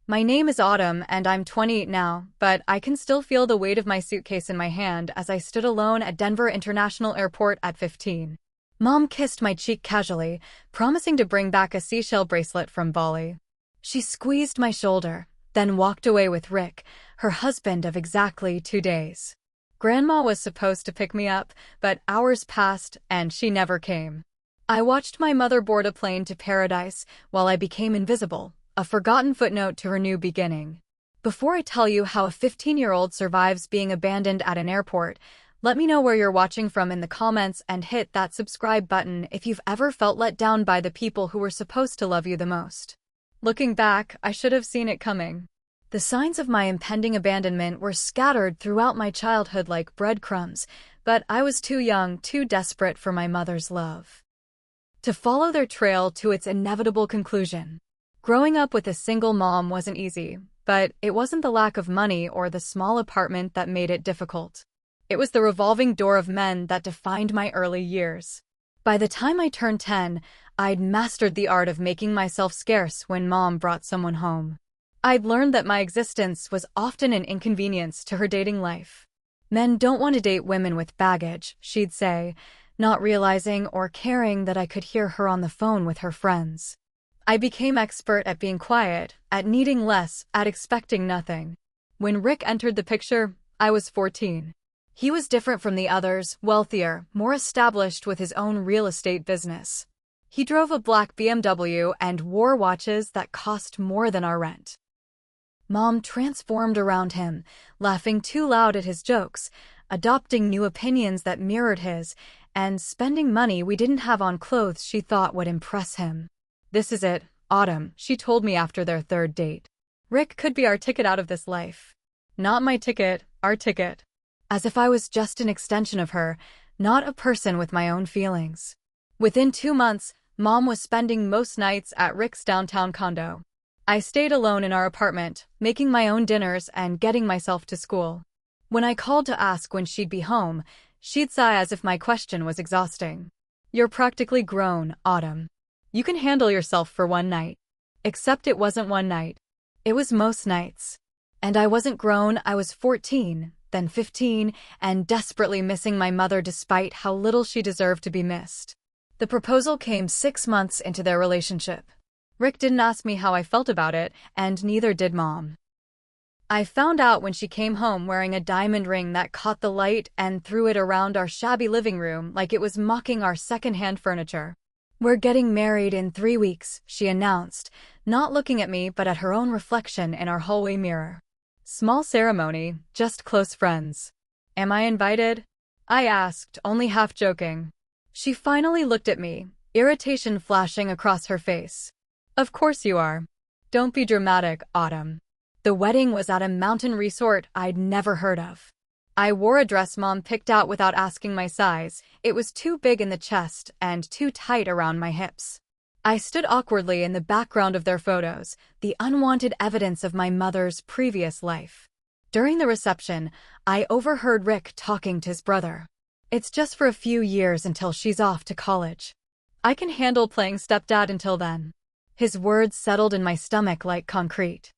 My name is Autumn and I'm 28 now, but I can still feel the weight of my suitcase in my hand as I stood alone at Denver International Airport at 15. Mom kissed my cheek casually, promising to bring back a seashell bracelet from Bali. She squeezed my shoulder, then walked away with Rick, her husband of exactly 2 days. Grandma was supposed to pick me up, but hours passed and she never came. I watched my mother board a plane to paradise while I became invisible, a forgotten footnote to her new beginning. Before I tell you how a 15-year-old survives being abandoned at an airport, let me know where you're watching from in the comments and hit that subscribe button if you've ever felt let down by the people who were supposed to love you the most. Looking back, I should have seen it coming. The signs of my impending abandonment were scattered throughout my childhood like breadcrumbs, but I was too young, too desperate for my mother's love to follow their trail to its inevitable conclusion. Growing up with a single mom wasn't easy, but it wasn't the lack of money or the small apartment that made it difficult. It was the revolving door of men that defined my early years. By the time I turned 10, I'd mastered the art of making myself scarce when Mom brought someone home. I'd learned that my existence was often an inconvenience to her dating life. Men don't want to date women with baggage, she'd say, not realizing or caring that I could hear her on the phone with her friends. I became expert at being quiet, at needing less, at expecting nothing. When Rick entered the picture, I was 14. He was different from the others, wealthier, more established with his own real estate business. He drove a black BMW and wore watches that cost more than our rent. Mom transformed around him, laughing too loud at his jokes, adopting new opinions that mirrored his, and spending money we didn't have on clothes she thought would impress him. "This is it, Autumn," she told me after their third date. "Rick could be our ticket out of this life." Not my ticket, our ticket. As if I was just an extension of her, not a person with my own feelings. Within 2 months, Mom was spending most nights at Rick's downtown condo. I stayed alone in our apartment, making my own dinners and getting myself to school. When I called to ask when she'd be home, she'd sigh as if my question was exhausting. "You're practically grown, Autumn. You can handle yourself for one night." Except it wasn't one night. It was most nights. And I wasn't grown, I was 14, then 15, and desperately missing my mother despite how little she deserved to be missed. The proposal came 6 months into their relationship. Rick didn't ask me how I felt about it, and neither did Mom. I found out when she came home wearing a diamond ring that caught the light and threw it around our shabby living room like it was mocking our second-hand furniture. "We're getting married in 3 weeks, she announced, not looking at me but at her own reflection in our hallway mirror. Small ceremony, just close friends. "Am I invited?" I asked, only half joking. She finally looked at me, irritation flashing across her face. "Of course you are. Don't be dramatic, Autumn." The wedding was at a mountain resort I'd never heard of. I wore a dress Mom picked out without asking my size. It was too big in the chest and too tight around my hips. I stood awkwardly in the background of their photos, the unwanted evidence of my mother's previous life. During the reception, I overheard Rick talking to his brother. "It's just for a few years until she's off to college. I can handle playing stepdad until then." His words settled in my stomach like concrete.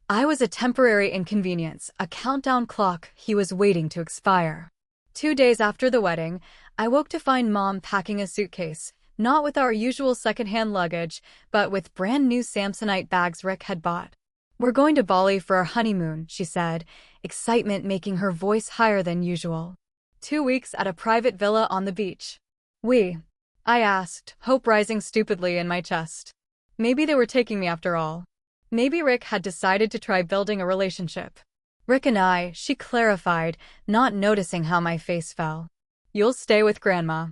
I was a temporary inconvenience, a countdown clock he was waiting to expire. 2 days after the wedding, I woke to find Mom packing a suitcase, not with our usual secondhand luggage, but with brand new Samsonite bags Rick had bought. "We're going to Bali for our honeymoon," she said, excitement making her voice higher than usual. 2 weeks at a private villa on the beach. "We?" I asked, hope rising stupidly in my chest. Maybe they were taking me after all. Maybe Rick had decided to try building a relationship. "Rick and I," she clarified, not noticing how my face fell. "You'll stay with Grandma.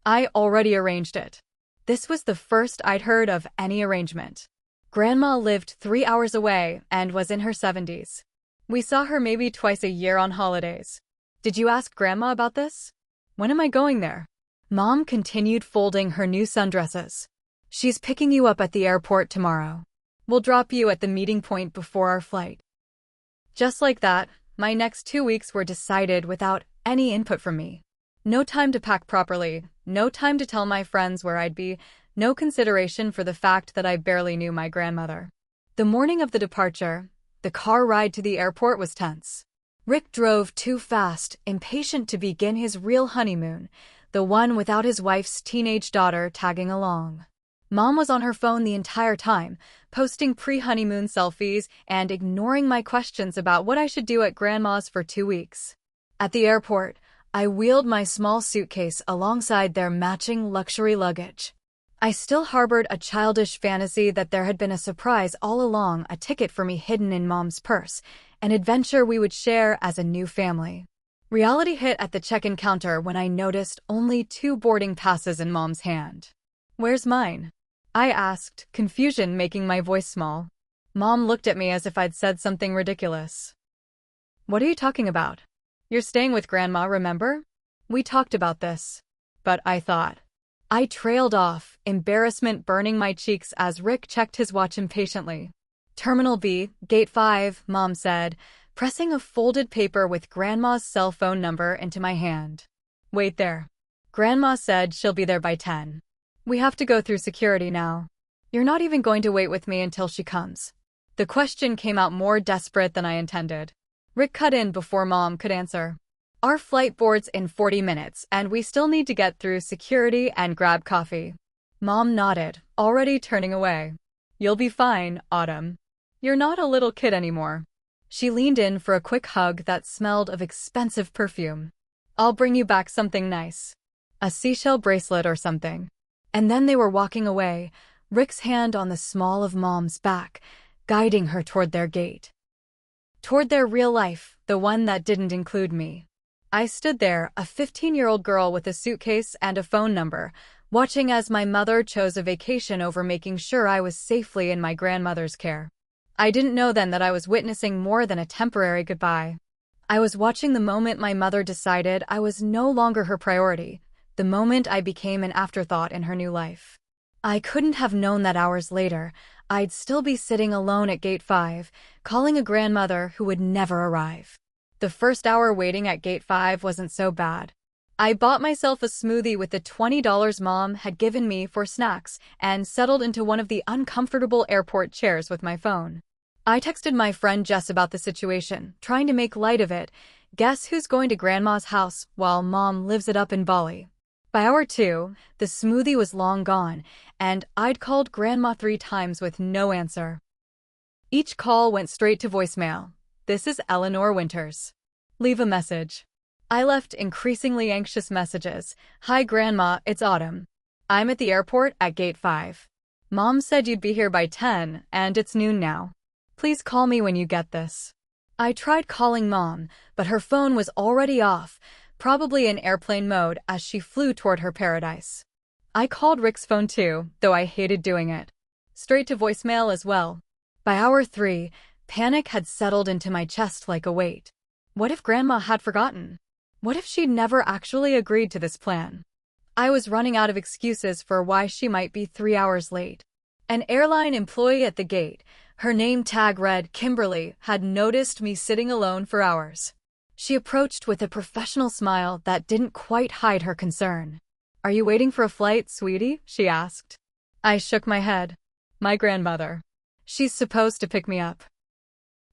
I already arranged it." This was the first I'd heard of any arrangement. Grandma lived 3 hours away and was in her 70s. We saw her maybe twice a year on holidays. "Did you ask Grandma about this?" "When am I going there?" Mom continued folding her new sundresses. "She's picking you up at the airport tomorrow. We'll drop you at the meeting point before our flight." Just like that, my next 2 weeks were decided without any input from me. No time to pack properly, no time to tell my friends where I'd be, no consideration for the fact that I barely knew my grandmother. The morning of the departure, the car ride to the airport was tense. Rick drove too fast, impatient to begin his real honeymoon, the one without his wife's teenage daughter tagging along. Mom was on her phone the entire time, posting pre-honeymoon selfies and ignoring my questions about what I should do at Grandma's for 2 weeks. At the airport, I wheeled my small suitcase alongside their matching luxury luggage. I still harbored a childish fantasy that there had been a surprise all along, a ticket for me hidden in Mom's purse, an adventure we would share as a new family. Reality hit at the check-in counter when I noticed only 2 boarding passes in Mom's hand. "Where's mine?" I asked, confusion making my voice small. Mom looked at me as if I'd said something ridiculous. "What are you talking about? You're staying with Grandma, remember? We talked about this." But I thought. I trailed off, embarrassment burning my cheeks as Rick checked his watch impatiently. "Terminal B, Gate 5, Mom said, pressing a folded paper with Grandma's cell phone number into my hand. "Wait there. Grandma said she'll be there by 10. We have to go through security now. You're not even going to wait with me until she comes." The question came out more desperate than I intended. Rick cut in before Mom could answer. "Our flight boards in 40 minutes, and we still need to get through security and grab coffee." Mom nodded, already turning away. "You'll be fine, Autumn. You're not a little kid anymore." She leaned in for a quick hug that smelled of expensive perfume. "I'll bring you back something nice. A seashell bracelet or something." And then they were walking away, Rick's hand on the small of Mom's back, guiding her toward their gate. Toward their real life, the one that didn't include me. I stood there, a 15-year-old girl with a suitcase and a phone number, watching as my mother chose a vacation over making sure I was safely in my grandmother's care. I didn't know then that I was witnessing more than a temporary goodbye. I was watching the moment my mother decided I was no longer her priority, the moment I became an afterthought in her new life. I couldn't have known that hours later, I'd still be sitting alone at Gate 5, calling a grandmother who would never arrive. The first hour waiting at Gate 5 wasn't so bad. I bought myself a smoothie with the $20 Mom had given me for snacks and settled into one of the uncomfortable airport chairs with my phone. I texted my friend Jess about the situation, trying to make light of it. Guess who's going to Grandma's house while Mom lives it up in Bali? By hour 2, the smoothie was long gone, and I'd called Grandma 3 times with no answer. Each call went straight to voicemail. "This is Eleanor Winters. Leave a message." I left increasingly anxious messages. "Hi Grandma, it's Autumn. I'm at the airport at Gate 5. Mom said you'd be here by 10, and it's noon now. Please call me when you get this." I tried calling Mom, but her phone was already off, probably in airplane mode as she flew toward her paradise. I called Rick's phone too, though I hated doing it. Straight to voicemail as well. By hour 3, panic had settled into my chest like a weight. What if Grandma had forgotten? What if she'd never actually agreed to this plan? I was running out of excuses for why she might be 3 hours late. An airline employee at the gate, her name tag read Kimberly, had noticed me sitting alone for hours. She approached with a professional smile that didn't quite hide her concern. "Are you waiting for a flight, sweetie?" she asked. I shook my head. "My grandmother. She's supposed to pick me up."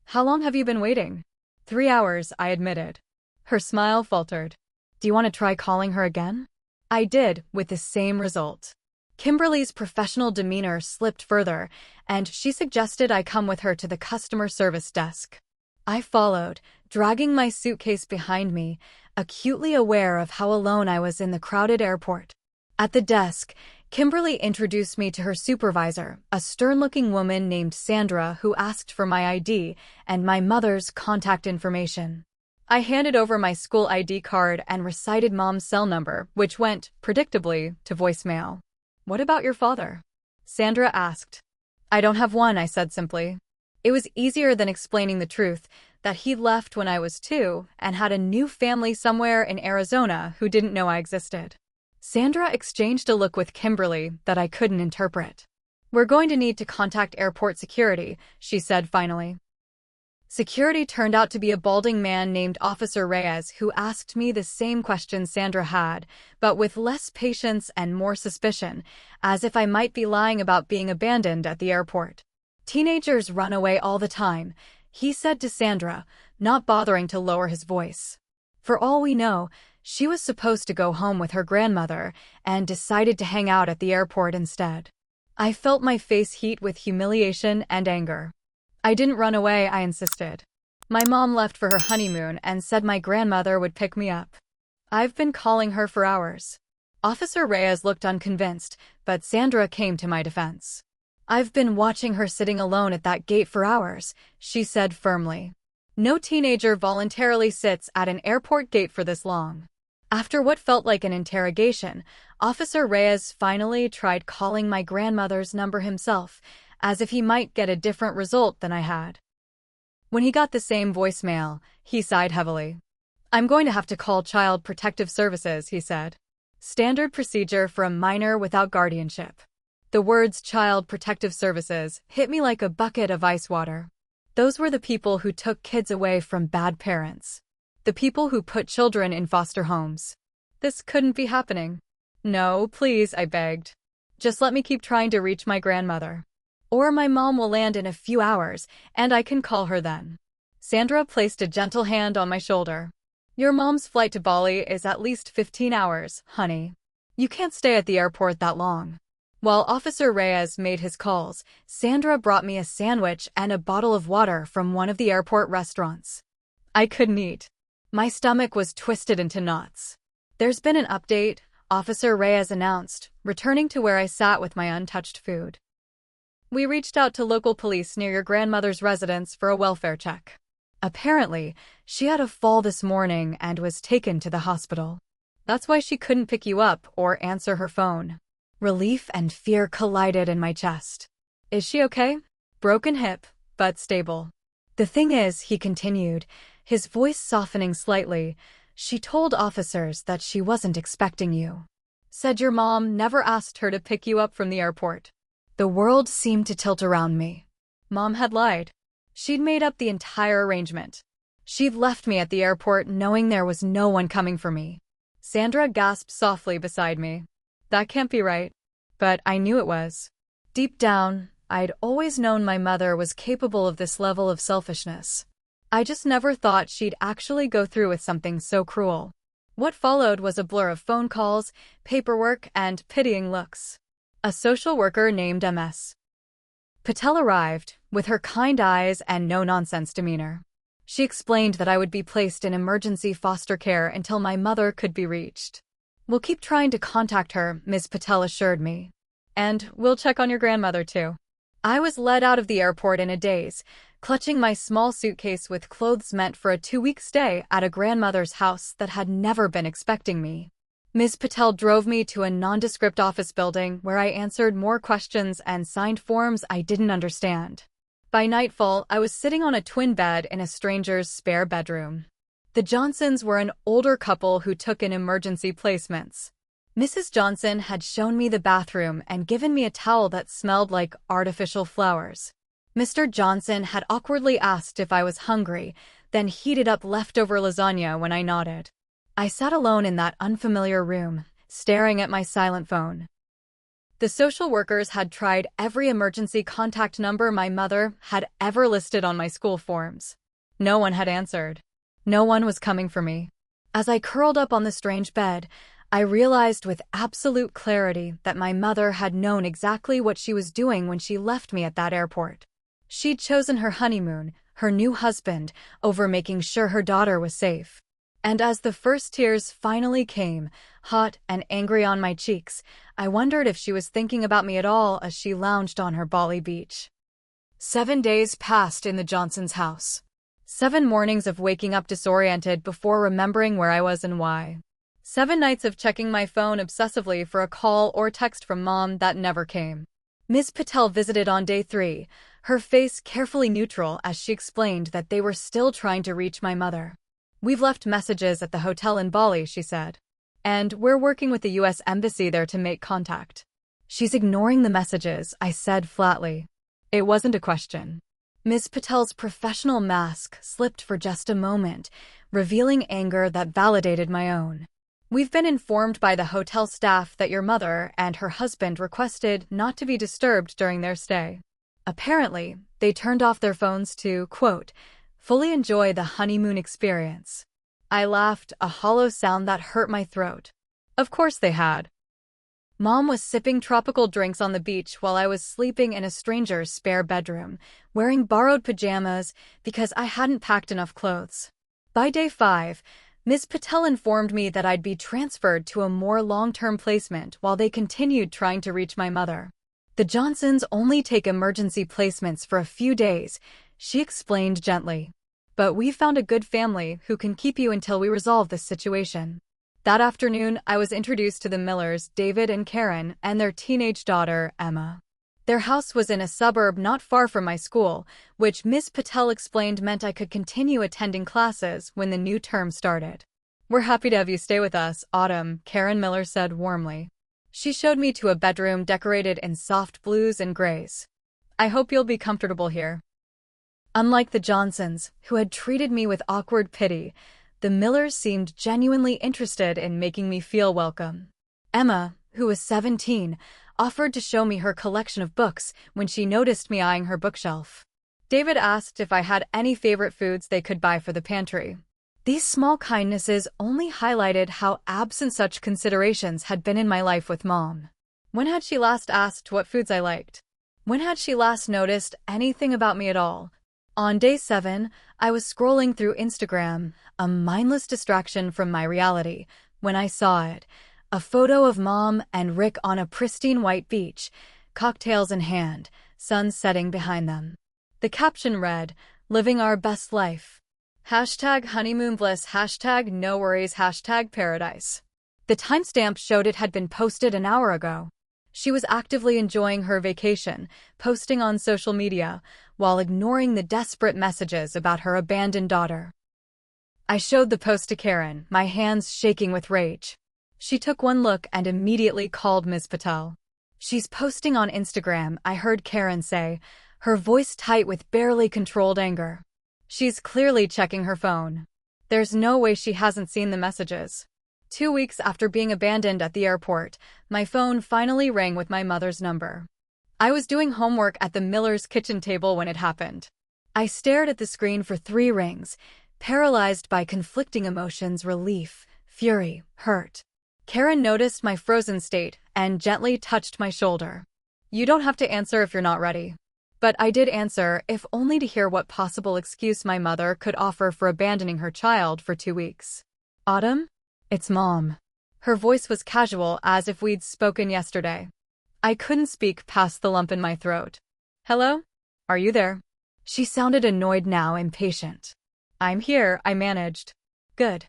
"How long have you been waiting?" 3 hours, I admitted. Her smile faltered. "Do you want to try calling her again?" I did, with the same result. Kimberly's professional demeanor slipped further, and she suggested I come with her to the customer service desk. I followed, dragging my suitcase behind me, acutely aware of how alone I was in the crowded airport. At the desk, Kimberly introduced me to her supervisor, a stern-looking woman named Sandra who asked for my ID and my mother's contact information. I handed over my school ID card and recited Mom's cell number, which went, predictably, to voicemail. "What about your father?" Sandra asked. "I don't have one," I said simply. It was easier than explaining the truth, that he'd left when I was 2 and had a new family somewhere in Arizona who didn't know I existed. Sandra exchanged a look with Kimberly that I couldn't interpret. "We're going to need to contact airport security," she said finally. Security turned out to be a balding man named Officer Reyes who asked me the same question Sandra had, but with less patience and more suspicion, as if I might be lying about being abandoned at the airport. Teenagers run away all the time, he said to Sandra, not bothering to lower his voice. For all we know, she was supposed to go home with her grandmother and decided to hang out at the airport instead. I felt my face heat with humiliation and anger. I didn't run away, I insisted. My mom left for her honeymoon and said my grandmother would pick me up. I've been calling her for hours. Officer Reyes looked unconvinced, but Sandra came to my defense. I've been watching her sitting alone at that gate for hours, she said firmly. No teenager voluntarily sits at an airport gate for this long. After what felt like an interrogation, Officer Reyes finally tried calling my grandmother's number himself, as if he might get a different result than I had. When he got the same voicemail, he sighed heavily. I'm going to have to call Child Protective Services, he said. Standard procedure for a minor without guardianship. The words Child Protective Services hit me like a bucket of ice water. Those were the people who took kids away from bad parents. The people who put children in foster homes. This couldn't be happening. No, please, I begged. Just let me keep trying to reach my grandmother. Or my mom will land in a few hours, and I can call her then. Sandra placed a gentle hand on my shoulder. Your mom's flight to Bali is at least 15 hours, honey. You can't stay at the airport that long. While Officer Reyes made his calls, Sandra brought me a sandwich and a bottle of water from one of the airport restaurants. I couldn't eat. My stomach was twisted into knots. There's been an update, Officer Reyes announced, returning to where I sat with my untouched food. We reached out to local police near your grandmother's residence for a welfare check. Apparently, she had a fall this morning and was taken to the hospital. That's why she couldn't pick you up or answer her phone. Relief and fear collided in my chest. Is she okay? Broken hip, but stable. The thing is, he continued, his voice softening slightly, she told officers that she wasn't expecting you. Said your mom never asked her to pick you up from the airport. The world seemed to tilt around me. Mom had lied. She'd made up the entire arrangement. She'd left me at the airport knowing there was no one coming for me. Sandra gasped softly beside me. That can't be right. But I knew it was. Deep down, I'd always known my mother was capable of this level of selfishness. I just never thought she'd actually go through with something so cruel. What followed was a blur of phone calls, paperwork, and pitying looks. A social worker named Ms. Patel arrived, with her kind eyes and no-nonsense demeanor. She explained that I would be placed in emergency foster care until my mother could be reached. We'll keep trying to contact her, Ms. Patel assured me. And we'll check on your grandmother, too. I was led out of the airport in a daze, clutching my small suitcase with clothes meant for a 2-week stay at a grandmother's house that had never been expecting me. Ms. Patel drove me to a nondescript office building where I answered more questions and signed forms I didn't understand. By nightfall, I was sitting on a twin bed in a stranger's spare bedroom. The Johnsons were an older couple who took in emergency placements. Mrs. Johnson had shown me the bathroom and given me a towel that smelled like artificial flowers. Mr. Johnson had awkwardly asked if I was hungry, then heated up leftover lasagna when I nodded. I sat alone in that unfamiliar room, staring at my silent phone. The social workers had tried every emergency contact number my mother had ever listed on my school forms. No one had answered. No one was coming for me. As I curled up on the strange bed, I realized with absolute clarity that my mother had known exactly what she was doing when she left me at that airport. She'd chosen her honeymoon, her new husband, over making sure her daughter was safe. And as the first tears finally came, hot and angry on my cheeks, I wondered if she was thinking about me at all as she lounged on her Bali beach. 7 days passed in the Johnsons' house. 7 mornings of waking up disoriented before remembering where I was and why. 7 nights of checking my phone obsessively for a call or text from Mom that never came. Ms. Patel visited on day 3, her face carefully neutral as she explained that they were still trying to reach my mother. We've left messages at the hotel in Bali, she said. And we're working with the U.S. Embassy there to make contact. She's ignoring the messages, I said flatly. It wasn't a question. Ms. Patel's professional mask slipped for just a moment, revealing anger that validated my own. We've been informed by the hotel staff that your mother and her husband requested not to be disturbed during their stay. Apparently, they turned off their phones to, quote, fully enjoy the honeymoon experience. I laughed, a hollow sound that hurt my throat. Of course they had. Mom was sipping tropical drinks on the beach while I was sleeping in a stranger's spare bedroom, wearing borrowed pajamas because I hadn't packed enough clothes. By day 5, Ms. Patel informed me that I'd be transferred to a more long-term placement while they continued trying to reach my mother. The Johnsons only take emergency placements for a few days, she explained gently. But we found a good family who can keep you until we resolve this situation. That afternoon, I was introduced to the Millers, David and Karen, and their teenage daughter, Emma. Their house was in a suburb not far from my school, which Miss Patel explained meant I could continue attending classes when the new term started. We're happy to have you stay with us, Autumn, Karen Miller said warmly. She showed me to a bedroom decorated in soft blues and grays. I hope you'll be comfortable here. Unlike the Johnsons, who had treated me with awkward pity, the Millers seemed genuinely interested in making me feel welcome. Emma, who was 17, offered to show me her collection of books when she noticed me eyeing her bookshelf. David asked if I had any favorite foods they could buy for the pantry. These small kindnesses only highlighted how absent such considerations had been in my life with Mom. When had she last asked what foods I liked? When had she last noticed anything about me at all? On day 7, I was scrolling through Instagram, a mindless distraction from my reality, when I saw it. A photo of Mom and Rick on a pristine white beach, cocktails in hand, sun setting behind them. The caption read, "Living our best life. #honeymoon bliss, #no worries, #paradise." The timestamp showed it had been posted an hour ago. She was actively enjoying her vacation, posting on social media, while ignoring the desperate messages about her abandoned daughter. I showed the post to Karen, my hands shaking with rage. She took one look and immediately called Ms. Patel. "She's posting on Instagram," I heard Karen say, her voice tight with barely controlled anger. "She's clearly checking her phone. There's no way she hasn't seen the messages." 2 weeks after being abandoned at the airport, my phone finally rang with my mother's number. I was doing homework at the Miller's kitchen table when it happened. I stared at the screen for 3 rings, paralyzed by conflicting emotions: relief, fury, hurt. Karen noticed my frozen state and gently touched my shoulder. "You don't have to answer if you're not ready." But I did answer, if only to hear what possible excuse my mother could offer for abandoning her child for 2 weeks. "Autumn? It's Mom." Her voice was casual, as if we'd spoken yesterday. I couldn't speak past the lump in my throat. "Hello? Are you there?" She sounded annoyed now, impatient. "I'm here," I managed. "Good.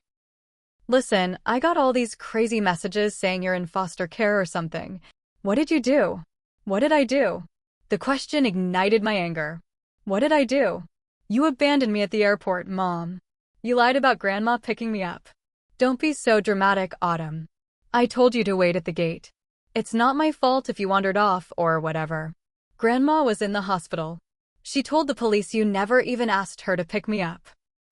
Listen, I got all these crazy messages saying you're in foster care or something. What did you do?" "What did I do?" The question ignited my anger. "What did I do?" "You abandoned me at the airport, Mom. You lied about Grandma picking me up." "Don't be so dramatic, Autumn. I told you to wait at the gate. It's not my fault if you wandered off or whatever. Grandma was in the hospital. She told the police you never even asked her to pick me up."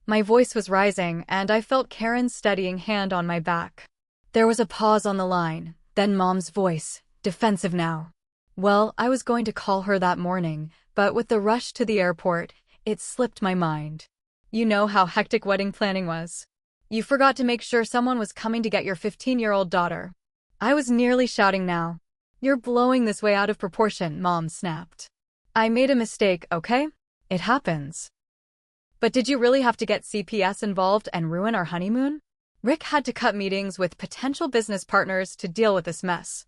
My voice was rising, and I felt Karen's steadying hand on my back. There was a pause on the line, then Mom's voice, defensive now. Well, I was going to call her that morning, but with the rush to the airport, it slipped my mind. You know how hectic wedding planning was. You forgot to make sure someone was coming to get your 15-year-old daughter. I was nearly shouting now. "You're blowing this way out of proportion," Mom snapped. "I made a mistake, okay? It happens." "But did you really have to get CPS involved and ruin our honeymoon?" Rick had to cut meetings with potential business partners to deal with this mess.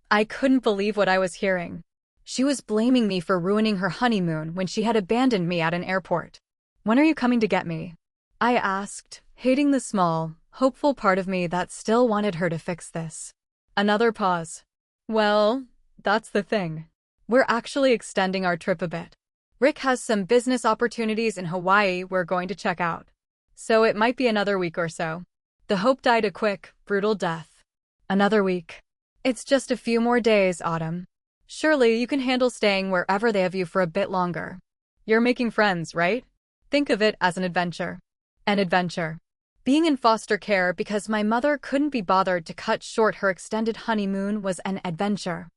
I couldn't believe what I was hearing. She was blaming me for ruining her honeymoon when she had abandoned me at an airport. "When are you coming to get me?" I asked, hating the small, hopeful part of me that still wanted her to fix this. Another pause. "Well, that's the thing. We're actually extending our trip a bit. Rick has some business opportunities in Hawaii we're going to check out. So it might be another week or so." The hope died a quick, brutal death. "Another week. It's just a few more days, Autumn. Surely you can handle staying wherever they have you for a bit longer. You're making friends, right? Think of it as an adventure." An adventure. Being in foster care because my mother couldn't be bothered to cut short her extended honeymoon was an adventure.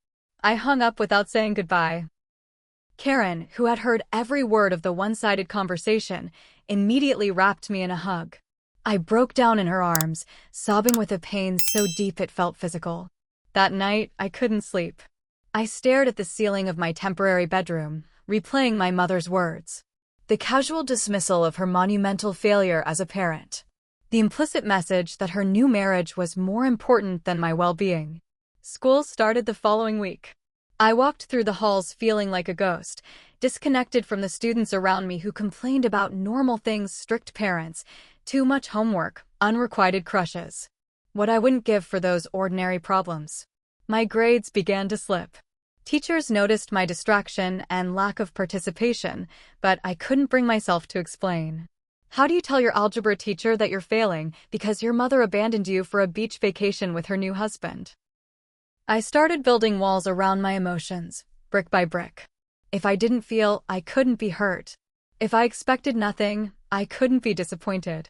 I hung up without saying goodbye. Karen, who had heard every word of the one-sided conversation, immediately wrapped me in a hug. I broke down in her arms, sobbing with a pain so deep it felt physical. That night, I couldn't sleep. I stared at the ceiling of my temporary bedroom, replaying my mother's words. The casual dismissal of her monumental failure as a parent. The implicit message that her new marriage was more important than my well-being. School started the following week. I walked through the halls feeling like a ghost, disconnected from the students around me who complained about normal things: strict parents, too much homework, unrequited crushes. What I wouldn't give for those ordinary problems. My grades began to slip. Teachers noticed my distraction and lack of participation, but I couldn't bring myself to explain. How do you tell your algebra teacher that you're failing because your mother abandoned you for a beach vacation with her new husband? I started building walls around my emotions, brick by brick. If I didn't feel, I couldn't be hurt. If I expected nothing, I couldn't be disappointed.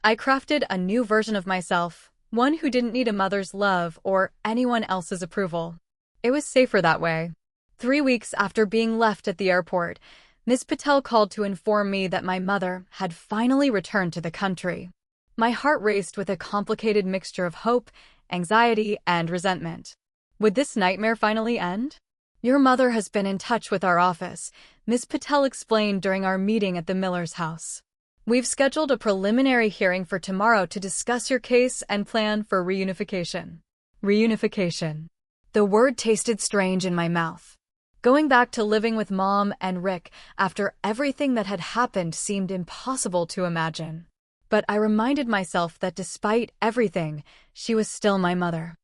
I crafted a new version of myself, one who didn't need a mother's love or anyone else's approval. It was safer that way. 3 weeks after being left at the airport, Ms. Patel called to inform me that my mother had finally returned to the country. My heart raced with a complicated mixture of hope, anxiety, and resentment. Would this nightmare finally end? Your mother has been in touch with our office, Ms. Patel explained during our meeting at the Miller's house. We've scheduled a preliminary hearing for tomorrow to discuss your case and plan for reunification. Reunification. The word tasted strange in my mouth. Going back to living with Mom and Rick after everything that had happened seemed impossible to imagine. But I reminded myself that despite everything, she was still my mother.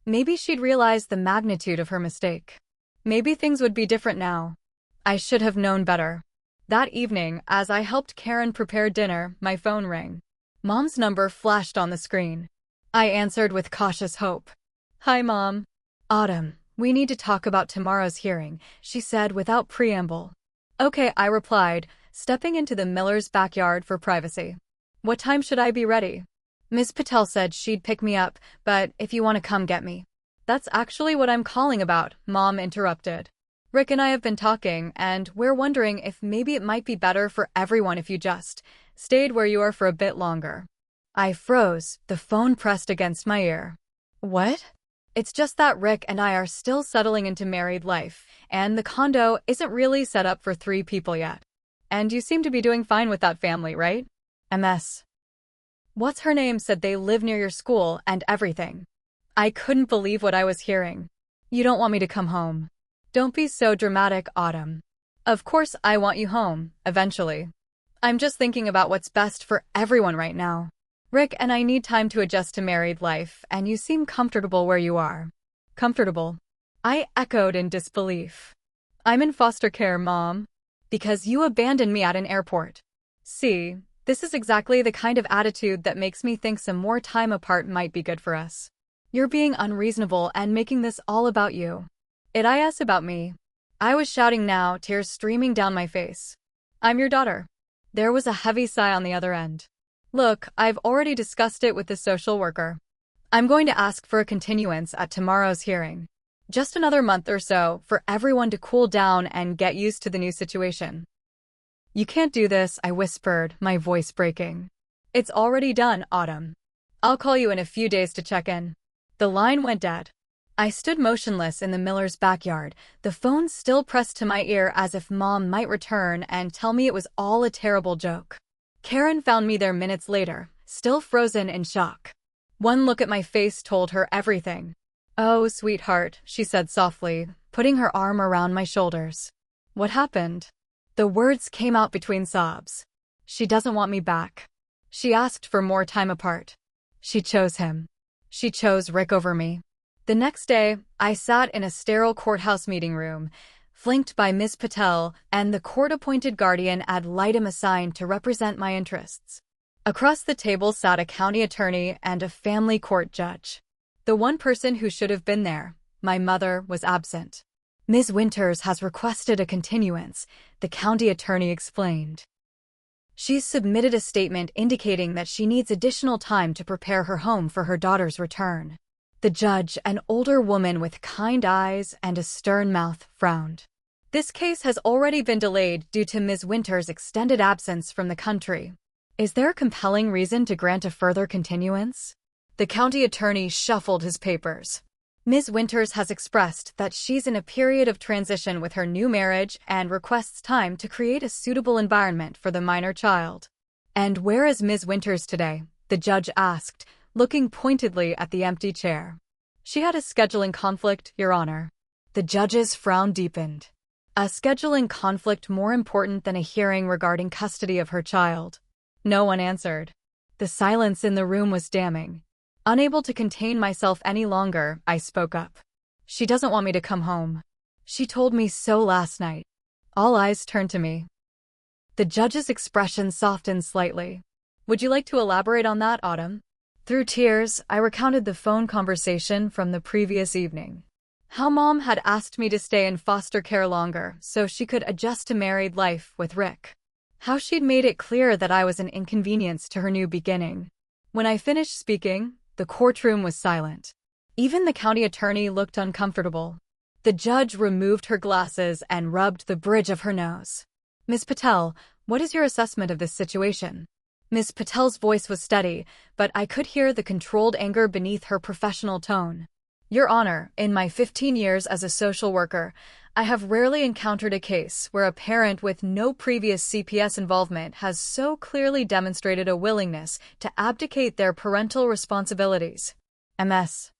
Maybe she'd realized the magnitude of her mistake. Maybe things would be different now. I should have known better. That evening, as I helped Karen prepare dinner, my phone rang. Mom's number flashed on the screen. I answered with cautious hope. Hi, Mom. Autumn, we need to talk about tomorrow's hearing, she said without preamble. Okay, I replied, stepping into the Miller's backyard for privacy. What time should I be ready? Ms. Patel said she'd pick me up, but if you want to come get me. That's actually what I'm calling about, Mom interrupted. Rick and I have been talking, and we're wondering if maybe it might be better for everyone if you just stayed where you are for a bit longer. I froze, the phone pressed against my ear. What? It's just that Rick and I are still settling into married life, and the condo isn't really set up for 3 people yet. And you seem to be doing fine with that family, right? MS. What's her name said they live near your school and everything. I couldn't believe what I was hearing. You don't want me to come home. Don't be so dramatic, Autumn. Of course I want you home, eventually. I'm just thinking about what's best for everyone right now. Rick and I need time to adjust to married life, and you seem comfortable where you are. Comfortable? I echoed in disbelief. I'm in foster care, Mom. Because you abandoned me at an airport. See, this is exactly the kind of attitude that makes me think some more time apart might be good for us. You're being unreasonable and making this all about you. It is about me. I was shouting now, tears streaming down my face. I'm your daughter. There was a heavy sigh on the other end. Look, I've already discussed it with the social worker. I'm going to ask for a continuance at tomorrow's hearing. Just another month or so for everyone to cool down and get used to the new situation. You can't do this, I whispered, my voice breaking. It's already done, Autumn. I'll call you in a few days to check in. The line went dead. I stood motionless in the Miller's backyard, the phone still pressed to my ear as if Mom might return and tell me it was all a terrible joke. Karen found me there minutes later, still frozen in shock. One look at my face told her everything. Oh, sweetheart, she said softly, putting her arm around my shoulders. What happened? The words came out between sobs. She doesn't want me back. She asked for more time apart. She chose him. She chose Rick over me. The next day, I sat in a sterile courthouse meeting room, flanked by Ms. Patel and the court-appointed guardian ad litem assigned to represent my interests. Across the table sat a county attorney and a family court judge. The one person who should have been there, my mother, was absent. Ms. Winters has requested a continuance, the county attorney explained. She's submitted a statement indicating that she needs additional time to prepare her home for her daughter's return. The judge, an older woman with kind eyes and a stern mouth, frowned. This case has already been delayed due to Ms. Winter's extended absence from the country. Is there a compelling reason to grant a further continuance? The county attorney shuffled his papers. Ms. Winters has expressed that she's in a period of transition with her new marriage and requests time to create a suitable environment for the minor child. And where is Ms. Winters today? The judge asked, looking pointedly at the empty chair. She had a scheduling conflict, Your Honor. The judge's frown deepened. A scheduling conflict more important than a hearing regarding custody of her child. No one answered. The silence in the room was damning. Unable to contain myself any longer, I spoke up. She doesn't want me to come home. She told me so last night. All eyes turned to me. The judge's expression softened slightly. Would you like to elaborate on that, Autumn? Through tears, I recounted the phone conversation from the previous evening. How Mom had asked me to stay in foster care longer so she could adjust to married life with Rick. How she'd made it clear that I was an inconvenience to her new beginning. When I finished speaking, the courtroom was silent. Even the county attorney looked uncomfortable. The judge removed her glasses and rubbed the bridge of her nose. Ms. Patel, what is your assessment of this situation? Ms. Patel's voice was steady, but I could hear the controlled anger beneath her professional tone. Your Honor, in my 15 years as a social worker, I have rarely encountered a case where a parent with no previous CPS involvement has so clearly demonstrated a willingness to abdicate their parental responsibilities. Ms.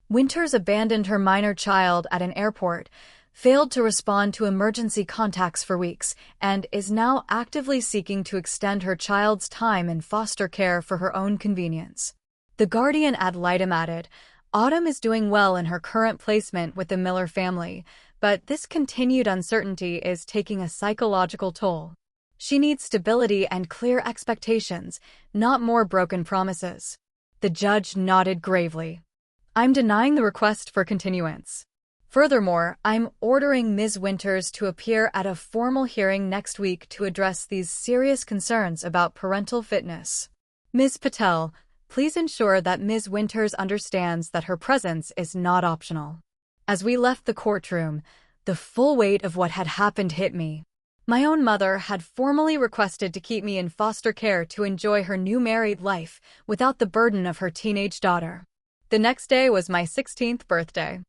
Winters abandoned her minor child at an airport, failed to respond to emergency contacts for weeks, and is now actively seeking to extend her child's time in foster care for her own convenience. The guardian ad litem added, Autumn is doing well in her current placement with the Miller family, but this continued uncertainty is taking a psychological toll. She needs stability and clear expectations, not more broken promises. The judge nodded gravely. I'm denying the request for continuance. Furthermore, I'm ordering Ms. Winters to appear at a formal hearing next week to address these serious concerns about parental fitness. Ms. Patel, please ensure that Ms. Winters understands that her presence is not optional. As we left the courtroom, the full weight of what had happened hit me. My own mother had formally requested to keep me in foster care to enjoy her new married life without the burden of her teenage daughter. The next day was my 16th birthday.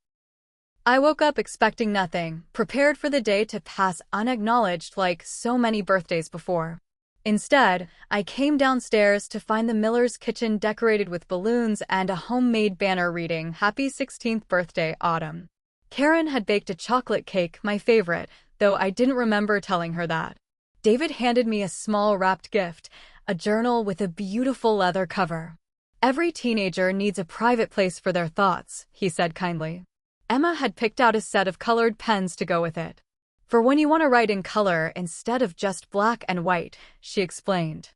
I woke up expecting nothing, prepared for the day to pass unacknowledged like so many birthdays before. Instead, I came downstairs to find the Miller's kitchen decorated with balloons and a homemade banner reading, Happy 16th Birthday, Autumn. Karen had baked a chocolate cake, my favorite, though I didn't remember telling her that. David handed me a small wrapped gift, a journal with a beautiful leather cover. Every teenager needs a private place for their thoughts, he said kindly. Emma had picked out a set of colored pens to go with it. For when you want to write in color instead of just black and white, she explained.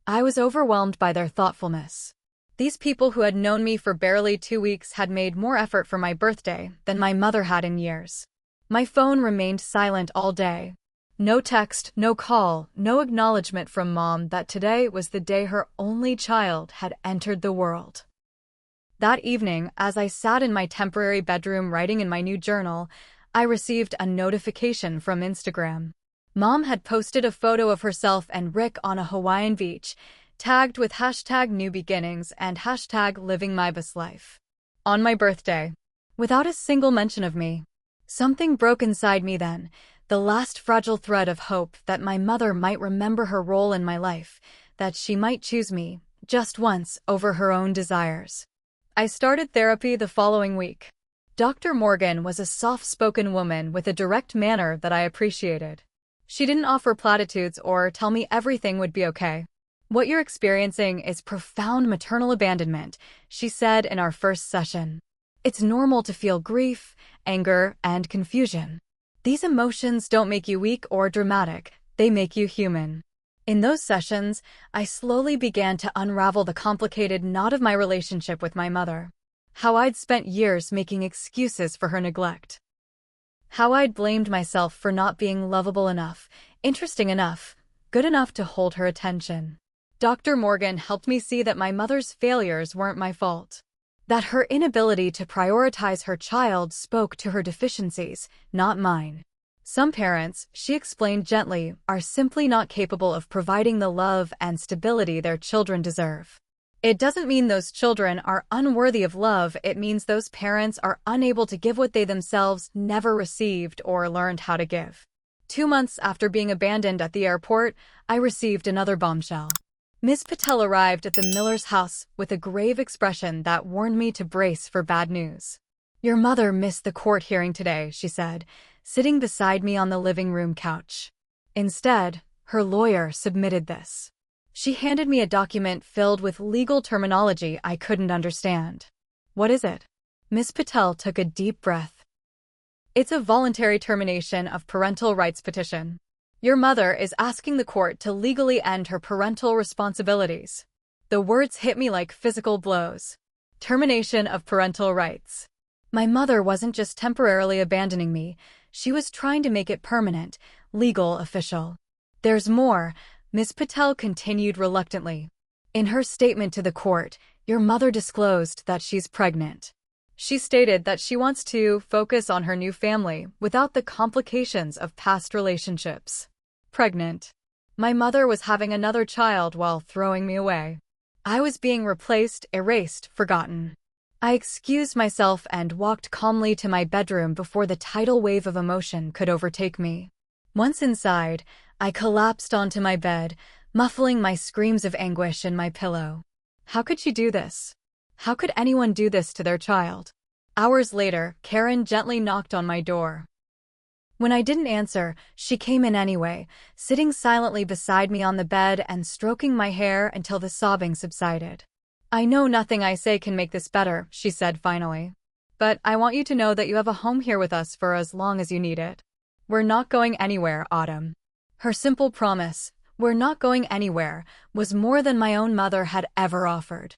I was overwhelmed by their thoughtfulness. These people who had known me for barely 2 weeks had made more effort for my birthday than my mother had in years. My phone remained silent all day. No text, no call, no acknowledgement from Mom that today was the day her only child had entered the world. That evening, as I sat in my temporary bedroom writing in my new journal, I received a notification from Instagram. Mom had posted a photo of herself and Rick on a Hawaiian beach, tagged with #newbeginnings and #livingmybestlife. On my birthday. Without a single mention of me. Something broke inside me then, the last fragile thread of hope that my mother might remember her role in my life, that she might choose me, just once, over her own desires. I started therapy the following week. Dr. Morgan was a soft-spoken woman with a direct manner that I appreciated. She didn't offer platitudes or tell me everything would be okay. What you're experiencing is profound maternal abandonment, she said in our first session. It's normal to feel grief, anger, and confusion. These emotions don't make you weak or dramatic, they make you human. In those sessions, I slowly began to unravel the complicated knot of my relationship with my mother. How I'd spent years making excuses for her neglect. How I'd blamed myself for not being lovable enough, interesting enough, good enough to hold her attention. Dr. Morgan helped me see that my mother's failures weren't my fault. That her inability to prioritize her child spoke to her deficiencies, not mine. Some parents, she explained gently, are simply not capable of providing the love and stability their children deserve. It doesn't mean those children are unworthy of love, it means those parents are unable to give what they themselves never received or learned how to give. 2 months after being abandoned at the airport, I received another bombshell. Ms. Patel arrived at the Miller's house with a grave expression that warned me to brace for bad news. "Your mother missed the court hearing today," she said, sitting beside me on the living room couch. Instead, her lawyer submitted this. She handed me a document filled with legal terminology I couldn't understand. "What is it?" Ms. Patel took a deep breath. "It's a voluntary termination of parental rights petition. Your mother is asking the court to legally end her parental responsibilities." The words hit me like physical blows. Termination of parental rights. My mother wasn't just temporarily abandoning me, she was trying to make it permanent, legal, official. "There's more," Ms. Patel continued reluctantly. "In her statement to the court, your mother disclosed that she's pregnant. She stated that she wants to focus on her new family without the complications of past relationships." Pregnant. My mother was having another child while throwing me away. I was being replaced, erased, forgotten. I excused myself and walked calmly to my bedroom before the tidal wave of emotion could overtake me. Once inside, I collapsed onto my bed, muffling my screams of anguish in my pillow. How could she do this? How could anyone do this to their child? Hours later, Karen gently knocked on my door. When I didn't answer, she came in anyway, sitting silently beside me on the bed and stroking my hair until the sobbing subsided. "I know nothing I say can make this better," she said finally. "But I want you to know that you have a home here with us for as long as you need it. We're not going anywhere, Autumn." Her simple promise, "we're not going anywhere," was more than my own mother had ever offered.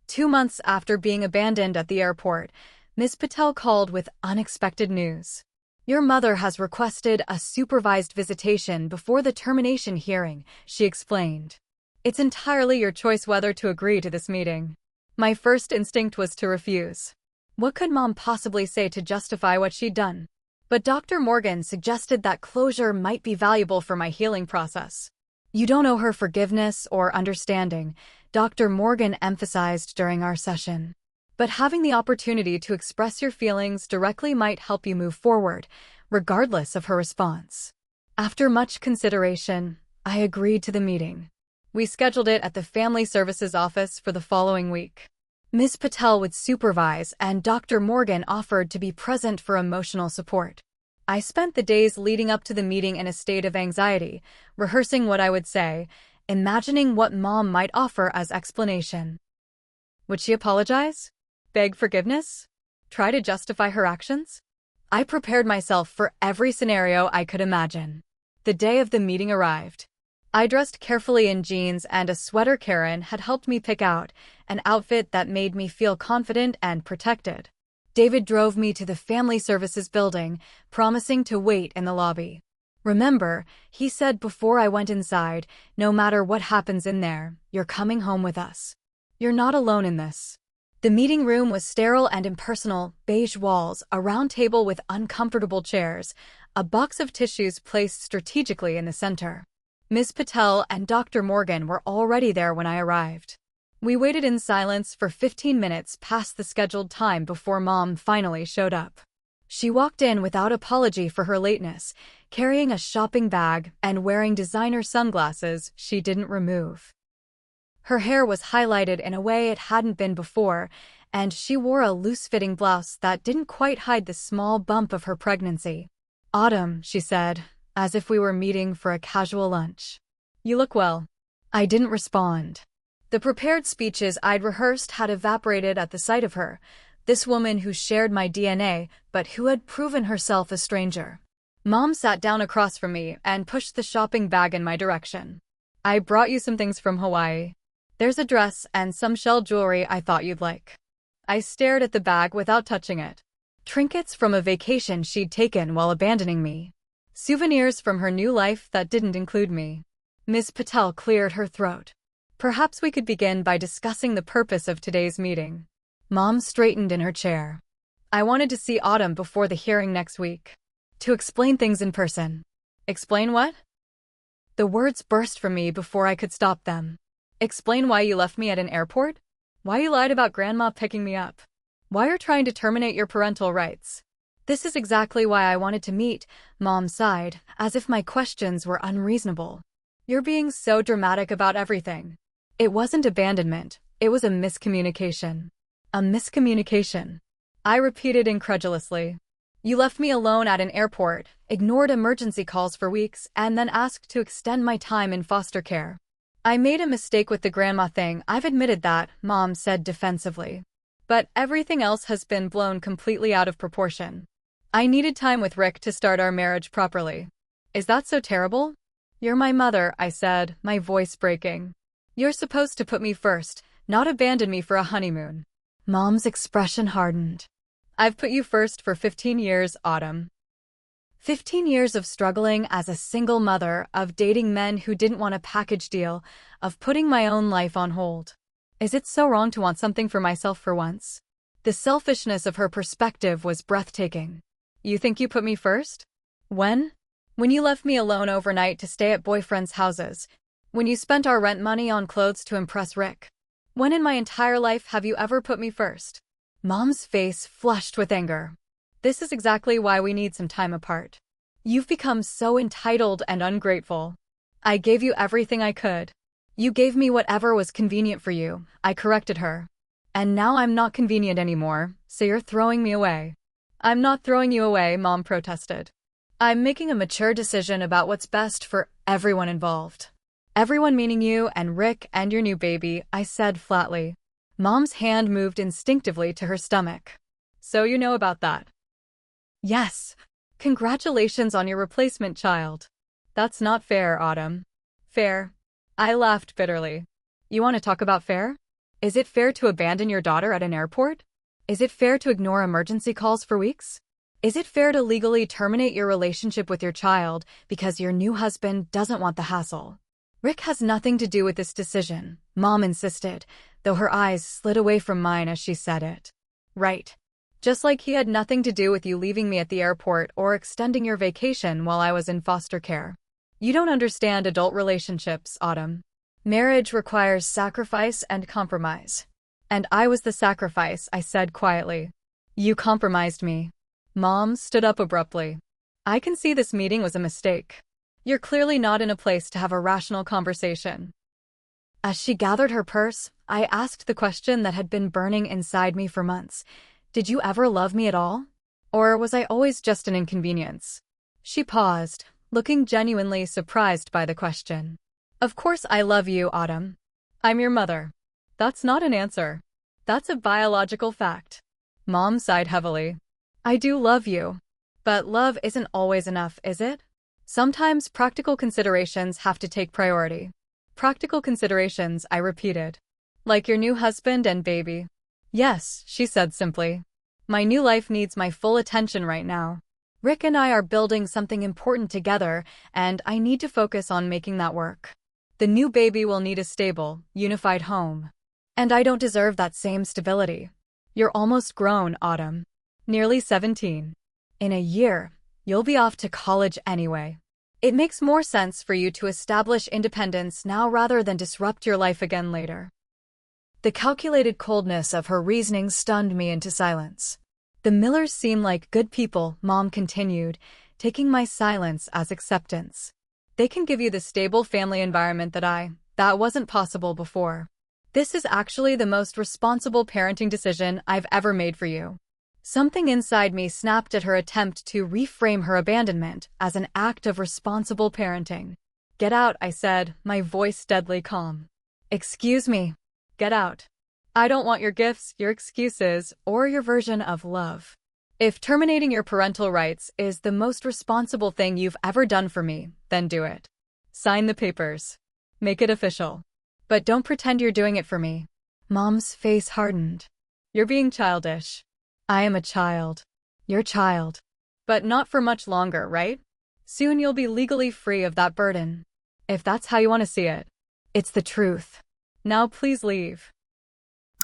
2 months after being abandoned at the airport, Ms. Patel called with unexpected news. "Your mother has requested a supervised visitation before the termination hearing," she explained. "It's entirely your choice whether to agree to this meeting." My first instinct was to refuse. What could Mom possibly say to justify what she'd done? But Dr. Morgan suggested that closure might be valuable for my healing process. "You don't owe her forgiveness or understanding," Dr. Morgan emphasized during our session. "But having the opportunity to express your feelings directly might help you move forward, regardless of her response." After much consideration, I agreed to the meeting. We scheduled it at the Family Services office for the following week. Ms. Patel would supervise, and Dr. Morgan offered to be present for emotional support. I spent the days leading up to the meeting in a state of anxiety, rehearsing what I would say, imagining what Mom might offer as explanation. Would she apologize? Beg forgiveness? Try to justify her actions? I prepared myself for every scenario I could imagine. The day of the meeting arrived. I dressed carefully in jeans and a sweater Karen had helped me pick out, an outfit that made me feel confident and protected. David drove me to the Family Services building, promising to wait in the lobby. "Remember," he said before I went inside, "no matter what happens in there, you're coming home with us. You're not alone in this." The meeting room was sterile and impersonal, beige walls, a round table with uncomfortable chairs, a box of tissues placed strategically in the center. Ms. Patel and Dr. Morgan were already there when I arrived. We waited in silence for 15 minutes past the scheduled time before Mom finally showed up. She walked in without apology for her lateness, carrying a shopping bag and wearing designer sunglasses she didn't remove. Her hair was highlighted in a way it hadn't been before, and she wore a loose-fitting blouse that didn't quite hide the small bump of her pregnancy. "Autumn," she said, as if we were meeting for a casual lunch. "You look well." I didn't respond. The prepared speeches I'd rehearsed had evaporated at the sight of her, this woman who shared my DNA, but who had proven herself a stranger. Mom sat down across from me and pushed the shopping bag in my direction. "I brought you some things from Hawaii. There's a dress and some shell jewelry I thought you'd like." I stared at the bag without touching it. Trinkets from a vacation she'd taken while abandoning me. Souvenirs from her new life that didn't include me. Ms. Patel cleared her throat. "Perhaps we could begin by discussing the purpose of today's meeting." Mom straightened in her chair. "I wanted to see Autumn before the hearing next week. To explain things in person. Explain what? The words burst from me before I could stop them. Explain why you left me at an airport? Why you lied about Grandma picking me up? Why you're trying to terminate your parental rights? This is exactly why I wanted to meet, Mom sighed, as if my questions were unreasonable. You're being so dramatic about everything. It wasn't abandonment, it was a miscommunication. A miscommunication. I repeated incredulously. You left me alone at an airport, ignored emergency calls for weeks, and then asked to extend my time in foster care. I made a mistake with the grandma thing, I've admitted that, Mom said defensively. But everything else has been blown completely out of proportion. I needed time with Rick to start our marriage properly. Is that so terrible? You're my mother, I said, my voice breaking. You're supposed to put me first, not abandon me for a honeymoon. Mom's expression hardened. I've put you first for 15 years, Autumn. 15 years of struggling as a single mother, of dating men who didn't want a package deal, of putting my own life on hold. Is it so wrong to want something for myself for once? The selfishness of her perspective was breathtaking. You think you put me first? When? When you left me alone overnight to stay at boyfriends' houses. When you spent our rent money on clothes to impress Rick. When in my entire life have you ever put me first? Mom's face flushed with anger. This is exactly why we need some time apart. You've become so entitled and ungrateful. I gave you everything I could. You gave me whatever was convenient for you, I corrected her. And now I'm not convenient anymore, so you're throwing me away. I'm not throwing you away, Mom protested. I'm making a mature decision about what's best for everyone involved. Everyone meaning you and Rick and your new baby, I said flatly. Mom's hand moved instinctively to her stomach. So you know about that? Yes. Congratulations on your replacement child. That's not fair, Autumn. Fair? I laughed bitterly. You want to talk about fair? Is it fair to abandon your daughter at an airport? Is it fair to ignore emergency calls for weeks? Is it fair to legally terminate your relationship with your child because your new husband doesn't want the hassle? Rick has nothing to do with this decision, Mom insisted, though her eyes slid away from mine as she said it. Right. Just like he had nothing to do with you leaving me at the airport or extending your vacation while I was in foster care. You don't understand adult relationships, Autumn. Marriage requires sacrifice and compromise. And I was the sacrifice, I said quietly. You compromised me. Mom stood up abruptly. I can see this meeting was a mistake. You're clearly not in a place to have a rational conversation. As she gathered her purse, I asked the question that had been burning inside me for months. Did you ever love me at all? Or was I always just an inconvenience? She paused, looking genuinely surprised by the question. Of course I love you, Autumn. I'm your mother. That's not an answer. That's a biological fact. Mom sighed heavily. I do love you. But love isn't always enough, is it? Sometimes practical considerations have to take priority. Practical considerations, I repeated. Like your new husband and baby. Yes, she said simply. My new life needs my full attention right now. Rick and I are building something important together, and I need to focus on making that work. The new baby will need a stable, unified home. And I don't deserve that same stability. You're almost grown, Autumn. Nearly 17. In a year, you'll be off to college anyway. It makes more sense for you to establish independence now rather than disrupt your life again later. The calculated coldness of her reasoning stunned me into silence. The Millers seem like good people, Mom continued, taking my silence as acceptance. They can give you the stable family environment that wasn't possible before. This is actually the most responsible parenting decision I've ever made for you. Something inside me snapped at her attempt to reframe her abandonment as an act of responsible parenting. Get out, I said, my voice deadly calm. Excuse me. Get out. I don't want your gifts, your excuses, or your version of love. If terminating your parental rights is the most responsible thing you've ever done for me, then do it. Sign the papers. Make it official. But don't pretend you're doing it for me. Mom's face hardened. You're being childish. I am a child. Your child. But not for much longer, right? Soon you'll be legally free of that burden. If that's how you want to see it. It's the truth. Now please leave.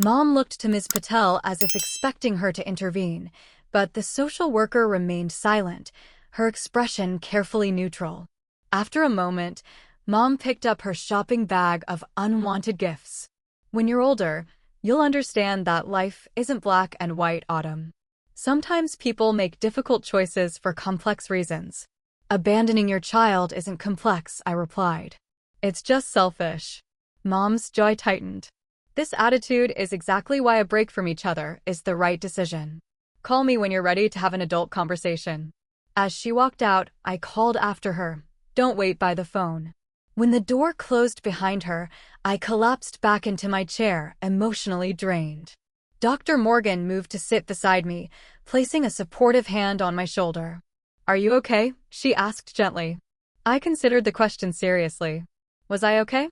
Mom looked to Ms. Patel as if expecting her to intervene, but the social worker remained silent, her expression carefully neutral. After a moment, Mom picked up her shopping bag of unwanted gifts. When you're older, you'll understand that life isn't black and white, Autumn. Sometimes people make difficult choices for complex reasons. Abandoning your child isn't complex, I replied. It's just selfish. Mom's jaw tightened. This attitude is exactly why a break from each other is the right decision. Call me when you're ready to have an adult conversation. As she walked out, I called after her. Don't wait by the phone. When the door closed behind her, I collapsed back into my chair, emotionally drained. Dr. Morgan moved to sit beside me, placing a supportive hand on my shoulder. Are you okay? She asked gently. I considered the question seriously. Was I okay?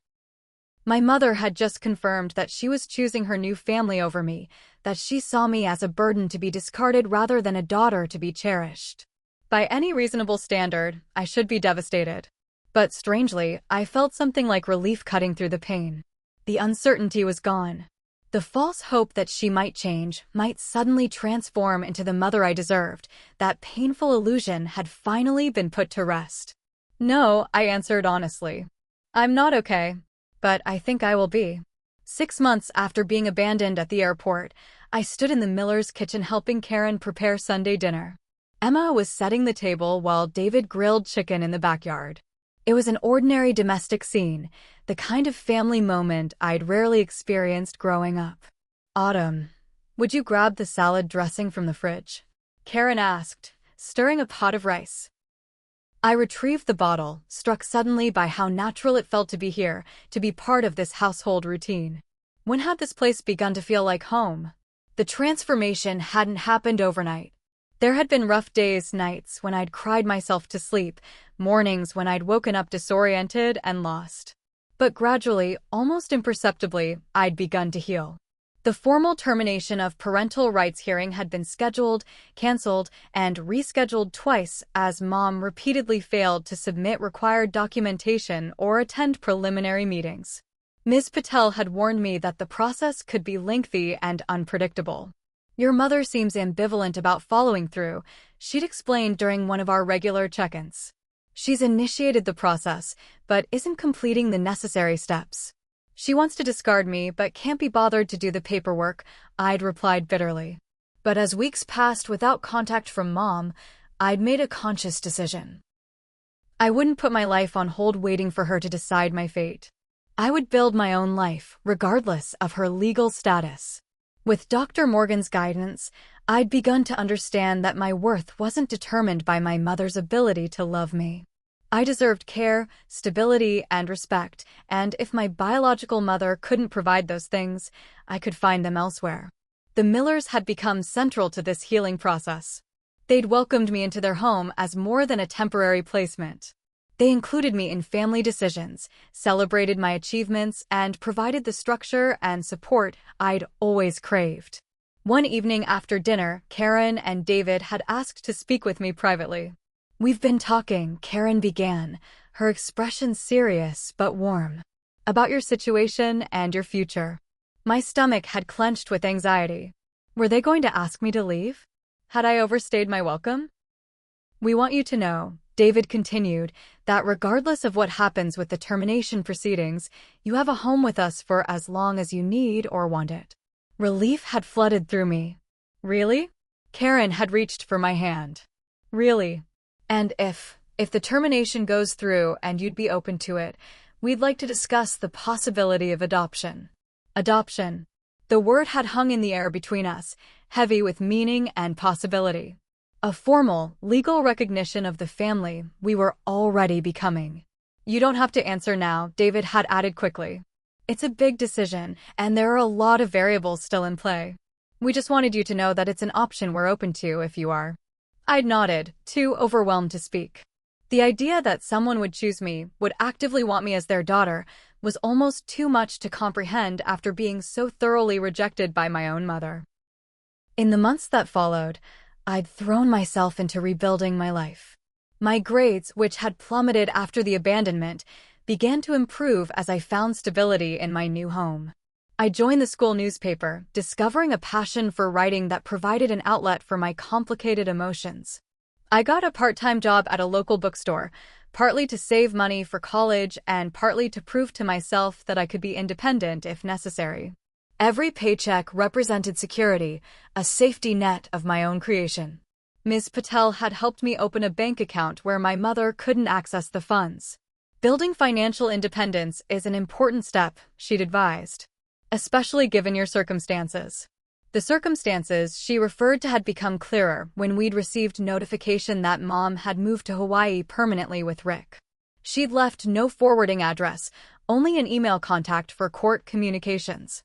My mother had just confirmed that she was choosing her new family over me, that she saw me as a burden to be discarded rather than a daughter to be cherished. By any reasonable standard, I should be devastated. But strangely, I felt something like relief cutting through the pain. The uncertainty was gone. The false hope that she might change, might suddenly transform into the mother I deserved, that painful illusion had finally been put to rest. No, I answered honestly. I'm not okay, but I think I will be. 6 months after being abandoned at the airport, I stood in the Miller's kitchen helping Karen prepare Sunday dinner. Emma was setting the table while David grilled chicken in the backyard. It was an ordinary domestic scene, the kind of family moment I'd rarely experienced growing up. Autumn, would you grab the salad dressing from the fridge? Karen asked, stirring a pot of rice. I retrieved the bottle, struck suddenly by how natural it felt to be here, to be part of this household routine. When had this place begun to feel like home? The transformation hadn't happened overnight. There had been rough days, nights when I'd cried myself to sleep, mornings when I'd woken up disoriented and lost. But gradually, almost imperceptibly, I'd begun to heal. The formal termination of parental rights hearing had been scheduled, canceled, and rescheduled twice as Mom repeatedly failed to submit required documentation or attend preliminary meetings. Ms. Patel had warned me that the process could be lengthy and unpredictable. Your mother seems ambivalent about following through, she'd explained during one of our regular check-ins. She's initiated the process, but isn't completing the necessary steps. She wants to discard me, but can't be bothered to do the paperwork, I'd replied bitterly. But as weeks passed without contact from Mom, I'd made a conscious decision. I wouldn't put my life on hold waiting for her to decide my fate. I would build my own life, regardless of her legal status. With Dr. Morgan's guidance, I'd begun to understand that my worth wasn't determined by my mother's ability to love me. I deserved care, stability, and respect, and if my biological mother couldn't provide those things, I could find them elsewhere. The Millers had become central to this healing process. They'd welcomed me into their home as more than a temporary placement. They included me in family decisions, celebrated my achievements, and provided the structure and support I'd always craved. One evening after dinner, Karen and David had asked to speak with me privately. We've been talking, Karen began, her expression serious but warm. About your situation and your future. My stomach had clenched with anxiety. Were they going to ask me to leave? Had I overstayed my welcome? We want you to know, David continued, that regardless of what happens with the termination proceedings, you have a home with us for as long as you need or want it. Relief had flooded through me. Really? Karen had reached for my hand. Really? And if the termination goes through and you'd be open to it, we'd like to discuss the possibility of adoption. Adoption. The word had hung in the air between us, heavy with meaning and possibility. A formal, legal recognition of the family we were already becoming. You don't have to answer now, David had added quickly. It's a big decision, and there are a lot of variables still in play. We just wanted you to know that it's an option we're open to if you are. I'd nodded, too overwhelmed to speak. The idea that someone would choose me, would actively want me as their daughter, was almost too much to comprehend after being so thoroughly rejected by my own mother. In the months that followed, I'd thrown myself into rebuilding my life. My grades, which had plummeted after the abandonment, began to improve as I found stability in my new home. I joined the school newspaper, discovering a passion for writing that provided an outlet for my complicated emotions. I got a part-time job at a local bookstore, partly to save money for college and partly to prove to myself that I could be independent if necessary. Every paycheck represented security, a safety net of my own creation. Ms. Patel had helped me open a bank account where my mother couldn't access the funds. Building financial independence is an important step, she'd advised, especially given your circumstances. The circumstances she referred to had become clearer when we'd received notification that Mom had moved to Hawaii permanently with Rick. She'd left no forwarding address, only an email contact for court communications.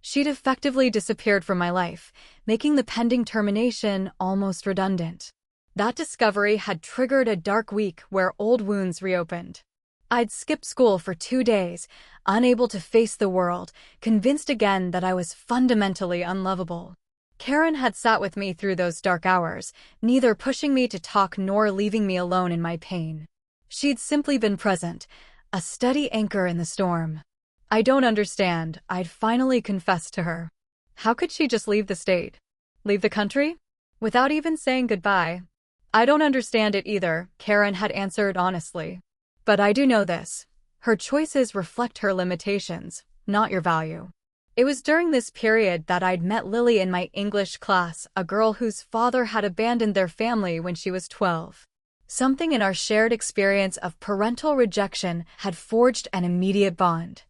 She'd effectively disappeared from my life, making the pending termination almost redundant. That discovery had triggered a dark week where old wounds reopened. I'd skipped school for 2 days, unable to face the world, convinced again that I was fundamentally unlovable. Karen had sat with me through those dark hours, neither pushing me to talk nor leaving me alone in my pain. She'd simply been present, a steady anchor in the storm. I don't understand, I'd finally confessed to her. How could she just leave the state? Leave the country? Without even saying goodbye? I don't understand it either, Karen had answered honestly. But I do know this. Her choices reflect her limitations, not your value. It was during this period that I'd met Lily in my English class, a girl whose father had abandoned their family when she was 12. Something in our shared experience of parental rejection had forged an immediate bond.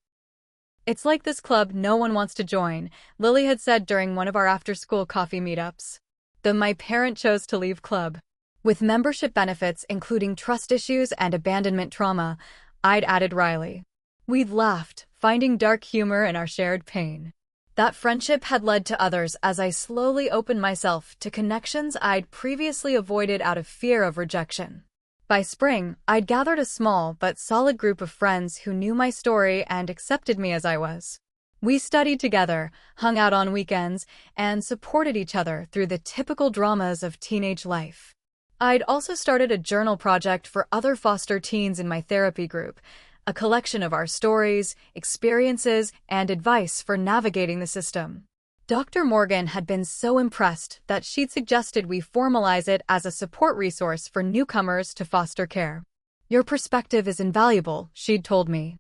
It's like this club no one wants to join, Lily had said during one of our after-school coffee meetups. The my parent chose to leave club. With membership benefits including trust issues and abandonment trauma, I'd added Riley. We'd laughed, finding dark humor in our shared pain. That friendship had led to others as I slowly opened myself to connections I'd previously avoided out of fear of rejection. By spring, I'd gathered a small but solid group of friends who knew my story and accepted me as I was. We studied together, hung out on weekends, and supported each other through the typical dramas of teenage life. I'd also started a journal project for other foster teens in my therapy group, a collection of our stories, experiences, and advice for navigating the system. Dr. Morgan had been so impressed that she'd suggested we formalize it as a support resource for newcomers to foster care. Your perspective is invaluable, she'd told me.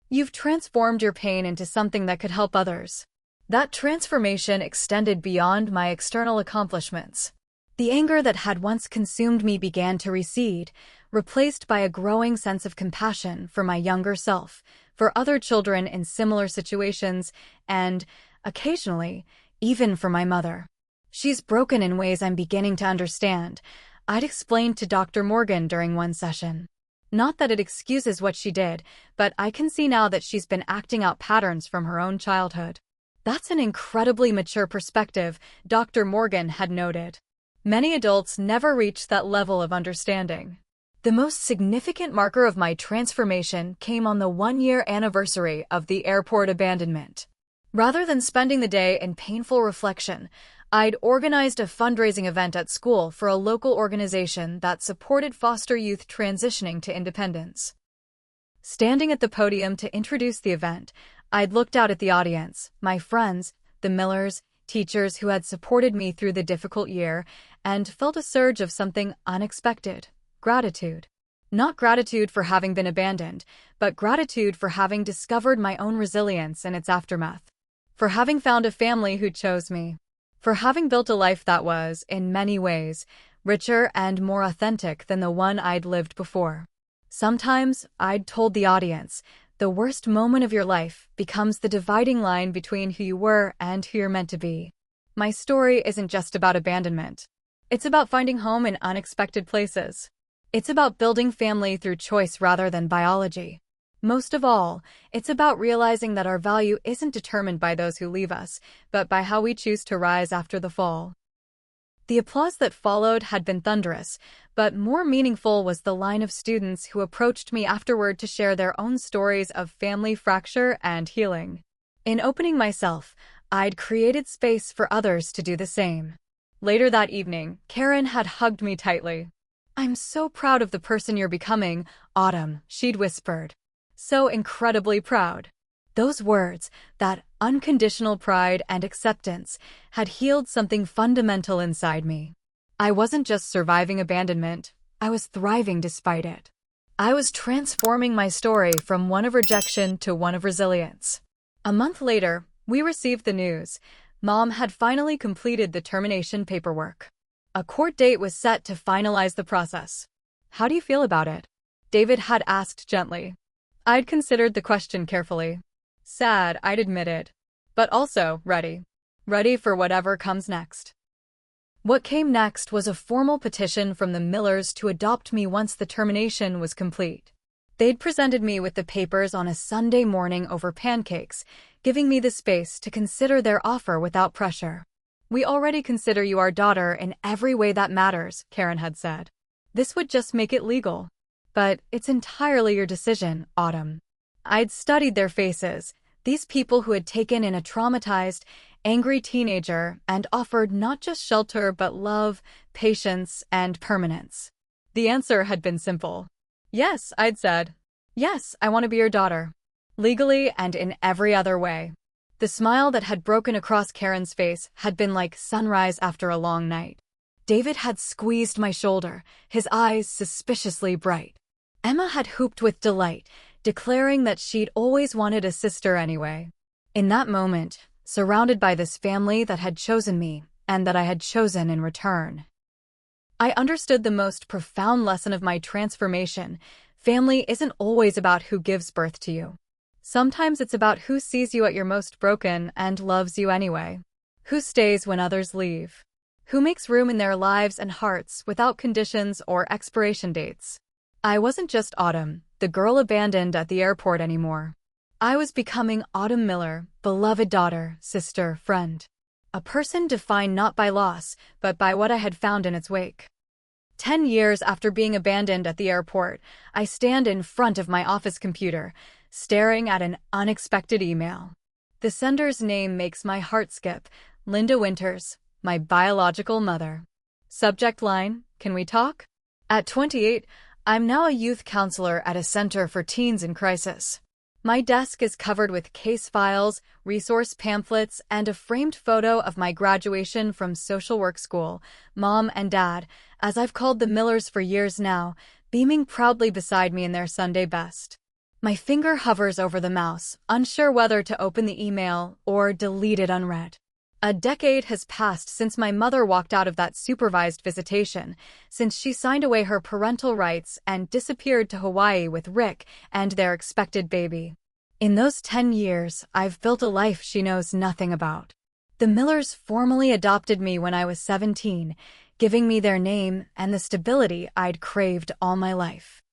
You've transformed your pain into something that could help others. That transformation extended beyond my external accomplishments. The anger that had once consumed me began to recede, replaced by a growing sense of compassion for my younger self, for other children in similar situations, and, occasionally, even for my mother. She's broken in ways I'm beginning to understand, I'd explained to Dr. Morgan during one session. Not that it excuses what she did, but I can see now that she's been acting out patterns from her own childhood. That's an incredibly mature perspective, Dr. Morgan had noted. Many adults never reach that level of understanding. The most significant marker of my transformation came on the 1-year anniversary of the airport abandonment. Rather than spending the day in painful reflection, I'd organized a fundraising event at school for a local organization that supported foster youth transitioning to independence. Standing at the podium to introduce the event, I'd looked out at the audience, my friends, the Millers, teachers who had supported me through the difficult year, and felt a surge of something unexpected, gratitude. Not gratitude for having been abandoned, but gratitude for having discovered my own resilience in its aftermath. For having found a family who chose me. For having built a life that was, in many ways, richer and more authentic than the one I'd lived before. Sometimes, I'd told the audience, the worst moment of your life becomes the dividing line between who you were and who you're meant to be. My story isn't just about abandonment. It's about finding home in unexpected places. It's about building family through choice rather than biology. Most of all, it's about realizing that our value isn't determined by those who leave us, but by how we choose to rise after the fall. The applause that followed had been thunderous, but more meaningful was the line of students who approached me afterward to share their own stories of family fracture and healing. In opening myself, I'd created space for others to do the same. Later that evening, Karen had hugged me tightly. "I'm so proud of the person you're becoming, Autumn," she'd whispered. So incredibly proud. Those words, that unconditional pride and acceptance, had healed something fundamental inside me. I wasn't just surviving abandonment, I was thriving despite it. I was transforming my story from one of rejection to one of resilience. A month later, we received the news. Mom had finally completed the termination paperwork. A court date was set to finalize the process. "How do you feel about it?" David had asked gently. I'd considered the question carefully. Sad, I'd admitted. But also ready. Ready for whatever comes next. What came next was a formal petition from the Millers to adopt me once the termination was complete. They'd presented me with the papers on a Sunday morning over pancakes, giving me the space to consider their offer without pressure. "We already consider you our daughter in every way that matters," Karen had said. "This would just make it legal. But it's entirely your decision, Autumn." I'd studied their faces, these people who had taken in a traumatized, angry teenager and offered not just shelter but love, patience, and permanence. The answer had been simple. "Yes," I'd said. "Yes, I want to be your daughter. Legally and in every other way." The smile that had broken across Karen's face had been like sunrise after a long night. David had squeezed my shoulder, his eyes suspiciously bright. Emma had whooped with delight, declaring that she'd always wanted a sister anyway. In that moment, surrounded by this family that had chosen me, and that I had chosen in return, I understood the most profound lesson of my transformation. Family isn't always about who gives birth to you. Sometimes it's about who sees you at your most broken and loves you anyway. Who stays when others leave. Who makes room in their lives and hearts without conditions or expiration dates. I wasn't just Autumn, the girl abandoned at the airport anymore. I was becoming Autumn Miller, beloved daughter, sister, friend. A person defined not by loss, but by what I had found in its wake. 10 years after being abandoned at the airport, I stand in front of my office computer, staring at an unexpected email. The sender's name makes my heart skip. Linda Winters, my biological mother. Subject line, "Can we talk?" At 28, I'm now a youth counselor at a center for teens in crisis. My desk is covered with case files, resource pamphlets, and a framed photo of my graduation from social work school, Mom and Dad, as I've called the Millers for years now, beaming proudly beside me in their Sunday best. My finger hovers over the mouse, unsure whether to open the email or delete it unread. A decade has passed since my mother walked out of that supervised visitation, since she signed away her parental rights and disappeared to Hawaii with Rick and their expected baby. In those 10 years, I've built a life she knows nothing about. The Millers formally adopted me when I was 17, giving me their name and the stability I'd craved all my life.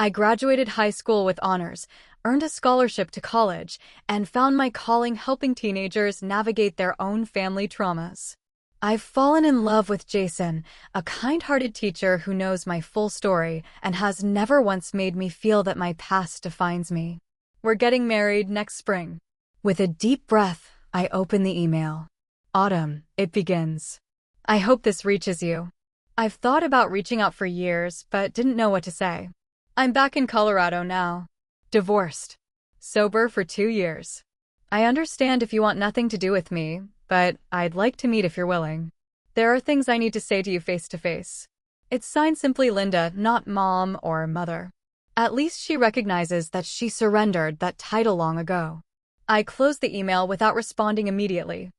I graduated high school with honors, earned a scholarship to college, and found my calling helping teenagers navigate their own family traumas. I've fallen in love with Jason, a kind-hearted teacher who knows my full story and has never once made me feel that my past defines me. We're getting married next spring. With a deep breath, I open the email. Autumn, it begins. I hope this reaches you. I've thought about reaching out for years, but didn't know what to say. I'm back in Colorado now. Divorced. Sober for 2 years. I understand if you want nothing to do with me, but I'd like to meet if you're willing. There are things I need to say to you face to face. It's signed simply Linda, not Mom or Mother. At least she recognizes that she surrendered that title long ago. I close the email without responding immediately.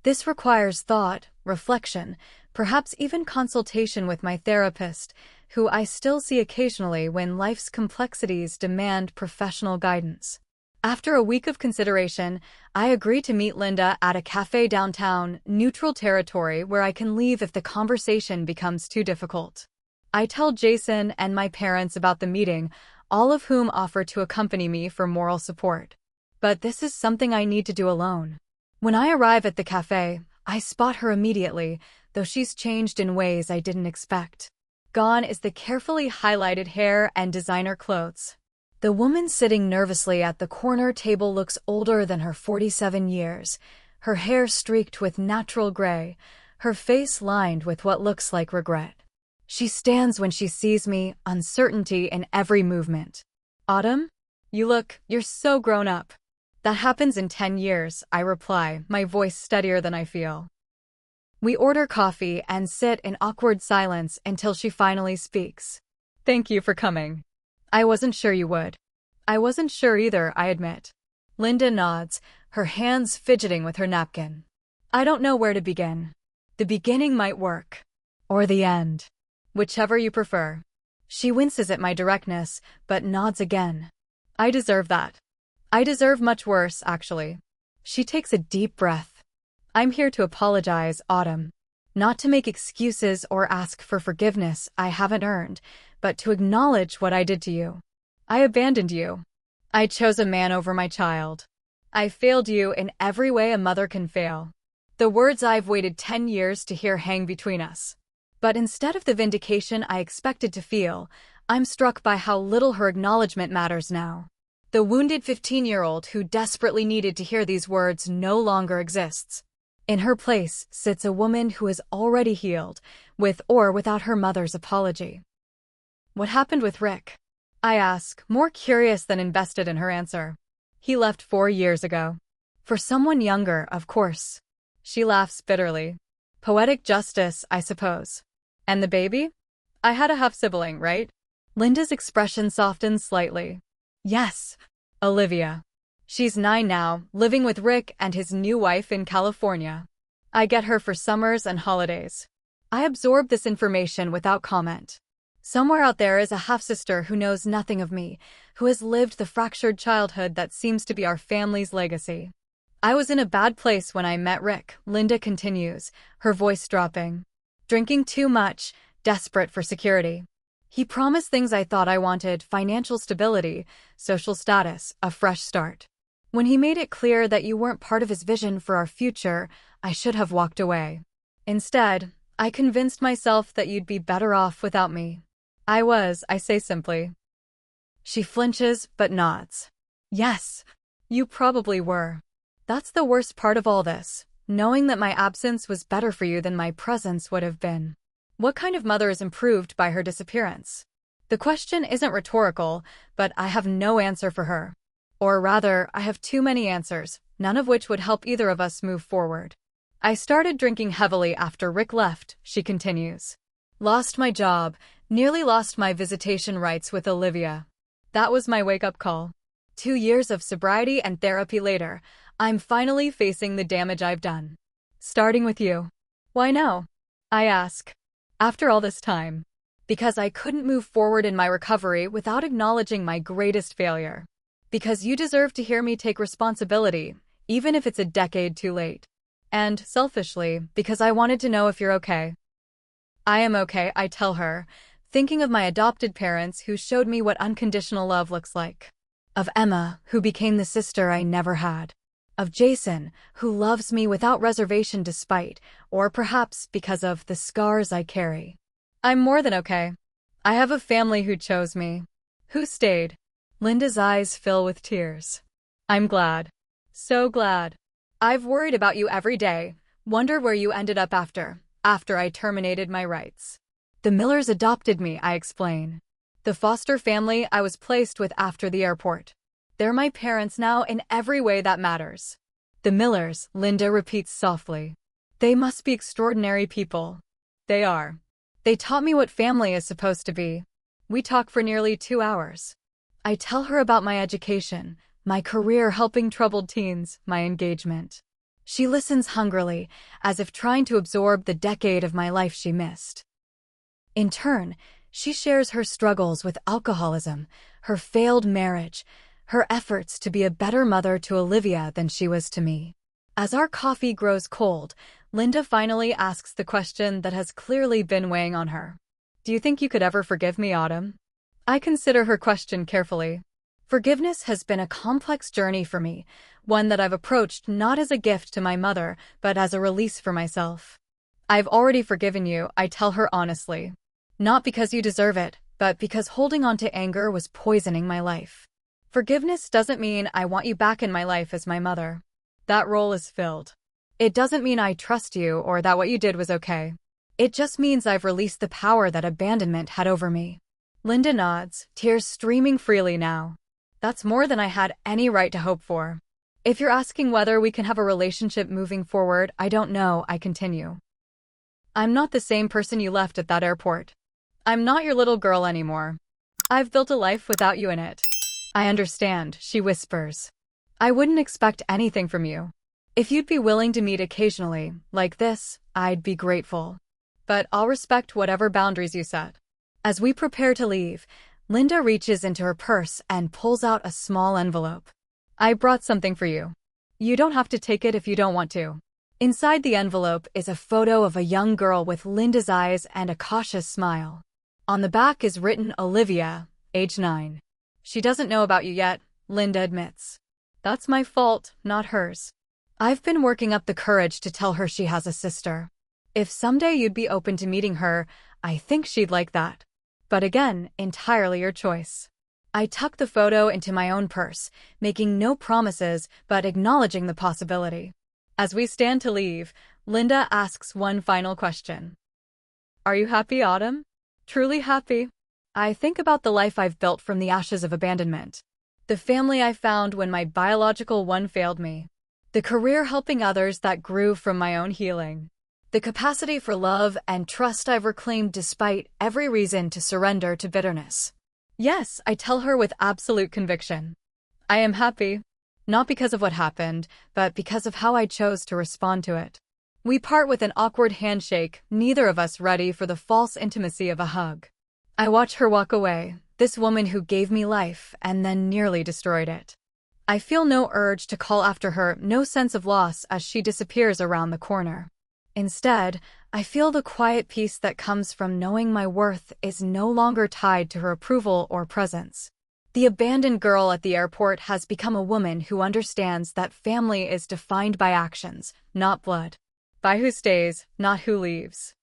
This requires thought, reflection, perhaps even consultation with my therapist, who I still see occasionally when life's complexities demand professional guidance. After a week of consideration, I agree to meet Linda at a cafe downtown, neutral territory where I can leave if the conversation becomes too difficult. I tell Jason and my parents about the meeting, all of whom offer to accompany me for moral support. But this is something I need to do alone. When I arrive at the cafe, I spot her immediately, though she's changed in ways I didn't expect. Gone is the carefully highlighted hair and designer clothes. The woman sitting nervously at the corner table looks older than her 47 years, her hair streaked with natural gray, her face lined with what looks like regret. She stands when she sees me, uncertainty in every movement. Autumn? You're so grown up. That happens in 10 years, I reply, my voice steadier than I feel. We order coffee and sit in awkward silence until she finally speaks. Thank you for coming. I wasn't sure you would. I wasn't sure either, I admit. Linda nods, her hands fidgeting with her napkin. I don't know where to begin. The beginning might work. Or the end. Whichever you prefer. She winces at my directness, but nods again. I deserve that. I deserve much worse, actually. She takes a deep breath. I'm here to apologize, Autumn. Not to make excuses or ask for forgiveness I haven't earned, but to acknowledge what I did to you. I abandoned you. I chose a man over my child. I failed you in every way a mother can fail. The words I've waited 10 years to hear hang between us. But instead of the vindication I expected to feel, I'm struck by how little her acknowledgement matters now. The wounded 15-year-old who desperately needed to hear these words no longer exists. In her place sits a woman who is already healed, with or without her mother's apology. What happened with Rick? I ask, more curious than invested in her answer. He left 4 years ago. For someone younger, of course. She laughs bitterly. Poetic justice, I suppose. And the baby? I had a half-sibling, right? Linda's expression softens slightly. Yes, Olivia. She's 9 now, living with Rick and his new wife in California. I get her for summers and holidays. I absorb this information without comment. Somewhere out there is a half-sister who knows nothing of me, who has lived the fractured childhood that seems to be our family's legacy. I was in a bad place when I met Rick, Linda continues, her voice dropping. Drinking too much, desperate for security. He promised things I thought I wanted: financial stability, social status, a fresh start. When he made it clear that you weren't part of his vision for our future, I should have walked away. Instead, I convinced myself that you'd be better off without me. I say simply. She flinches but nods. Yes, you probably were. That's the worst part of all this, knowing that my absence was better for you than my presence would have been. What kind of mother is improved by her disappearance? The question isn't rhetorical, but I have no answer for her. Or rather, I have too many answers, none of which would help either of us move forward. I started drinking heavily after Rick left, she continues. Lost my job, nearly lost my visitation rights with Olivia. That was my wake-up call. 2 years of sobriety and therapy later, I'm finally facing the damage I've done. Starting with you. Why now? I ask. After all this time. Because I couldn't move forward in my recovery without acknowledging my greatest failure. Because you deserve to hear me take responsibility, even if it's a decade too late. And, selfishly, because I wanted to know if you're okay. I am okay, I tell her, thinking of my adopted parents who showed me what unconditional love looks like. Of Emma, who became the sister I never had. Of Jason, who loves me without reservation despite, or perhaps because of, the scars I carry. I'm more than okay. I have a family who chose me. Who stayed. Linda's eyes fill with tears. I'm glad. So glad. I've worried about you every day, wondered where you ended up after I terminated my rights. The Millers adopted me, I explain. The foster family I was placed with after the airport. They're my parents now in every way that matters. The Millers, Linda repeats softly. They must be extraordinary people. They are. They taught me what family is supposed to be. We talk for nearly 2 hours. I tell her about my education, my career helping troubled teens, my engagement. She listens hungrily, as if trying to absorb the decade of my life she missed. In turn, she shares her struggles with alcoholism, her failed marriage, her efforts to be a better mother to Olivia than she was to me. As our coffee grows cold, Linda finally asks the question that has clearly been weighing on her. Do you think you could ever forgive me, Autumn? I consider her question carefully. Forgiveness has been a complex journey for me, one that I've approached not as a gift to my mother, but as a release for myself. I've already forgiven you, I tell her honestly. Not because you deserve it, but because holding on to anger was poisoning my life. Forgiveness doesn't mean I want you back in my life as my mother. That role is filled. It doesn't mean I trust you or that what you did was okay. It just means I've released the power that abandonment had over me. Linda nods, tears streaming freely now. That's more than I had any right to hope for. If you're asking whether we can have a relationship moving forward, I don't know, I continue. I'm not the same person you left at that airport. I'm not your little girl anymore. I've built a life without you in it. I understand, she whispers. I wouldn't expect anything from you. If you'd be willing to meet occasionally, like this, I'd be grateful. But I'll respect whatever boundaries you set. As we prepare to leave, Linda reaches into her purse and pulls out a small envelope. I brought something for you. You don't have to take it if you don't want to. Inside the envelope is a photo of a young girl with Linda's eyes and a cautious smile. On the back is written Olivia, age 9. She doesn't know about you yet, Linda admits. That's my fault, not hers. I've been working up the courage to tell her she has a sister. If someday you'd be open to meeting her, I think she'd like that. But again, entirely your choice. I tuck the photo into my own purse, making no promises but acknowledging the possibility. As we stand to leave, Linda asks one final question. Are you happy, Autumn? Truly happy. I think about the life I've built from the ashes of abandonment. The family I found when my biological one failed me. The career helping others that grew from my own healing. The capacity for love and trust I've reclaimed despite every reason to surrender to bitterness. Yes, I tell her with absolute conviction. I am happy. Not because of what happened, but because of how I chose to respond to it. We part with an awkward handshake, neither of us ready for the false intimacy of a hug. I watch her walk away, this woman who gave me life and then nearly destroyed it. I feel no urge to call after her, no sense of loss as she disappears around the corner. Instead, I feel the quiet peace that comes from knowing my worth is no longer tied to her approval or presence. The abandoned girl at the airport has become a woman who understands that family is defined by actions, not blood. By who stays, not who leaves.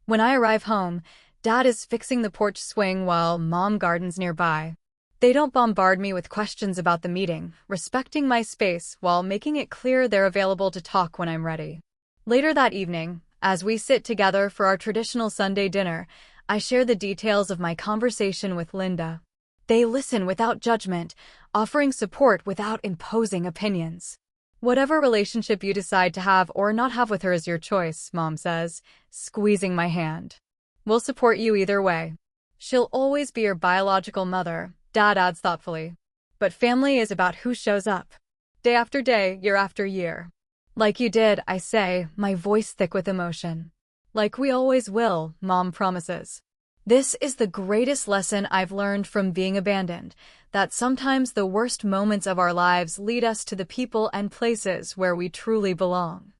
When I arrive home, Dad is fixing the porch swing while Mom gardens nearby. They don't bombard me with questions about the meeting, respecting my space while making it clear they're available to talk when I'm ready. Later that evening, as we sit together for our traditional Sunday dinner, I share the details of my conversation with Linda. They listen without judgment, offering support without imposing opinions. Whatever relationship you decide to have or not have with her is your choice, Mom says, squeezing my hand. We'll support you either way. She'll always be your biological mother, Dad adds thoughtfully. But family is about who shows up. Day after day, year after year. Like you did, I say, my voice thick with emotion. Like we always will, Mom promises. This is the greatest lesson I've learned from being abandoned, that sometimes the worst moments of our lives lead us to the people and places where we truly belong.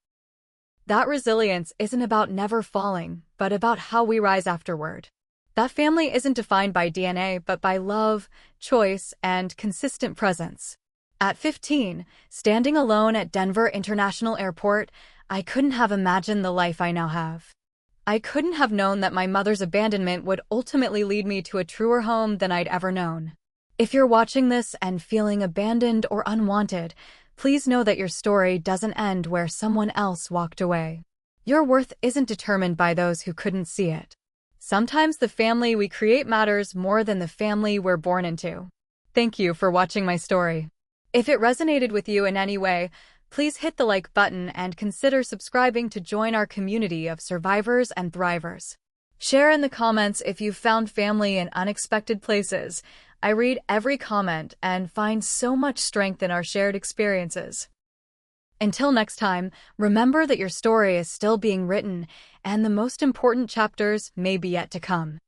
That resilience isn't about never falling, but about how we rise afterward. That family isn't defined by DNA, but by love, choice, and consistent presence. At 15, standing alone at Denver International Airport, I couldn't have imagined the life I now have. I couldn't have known that my mother's abandonment would ultimately lead me to a truer home than I'd ever known. If you're watching this and feeling abandoned or unwanted, please know that your story doesn't end where someone else walked away. Your worth isn't determined by those who couldn't see it. Sometimes the family we create matters more than the family we're born into. Thank you for watching my story. If it resonated with you in any way, please hit the like button and consider subscribing to join our community of survivors and thrivers. Share in the comments if you've found family in unexpected places. I read every comment and find so much strength in our shared experiences. Until next time, remember that your story is still being written, and the most important chapters may be yet to come.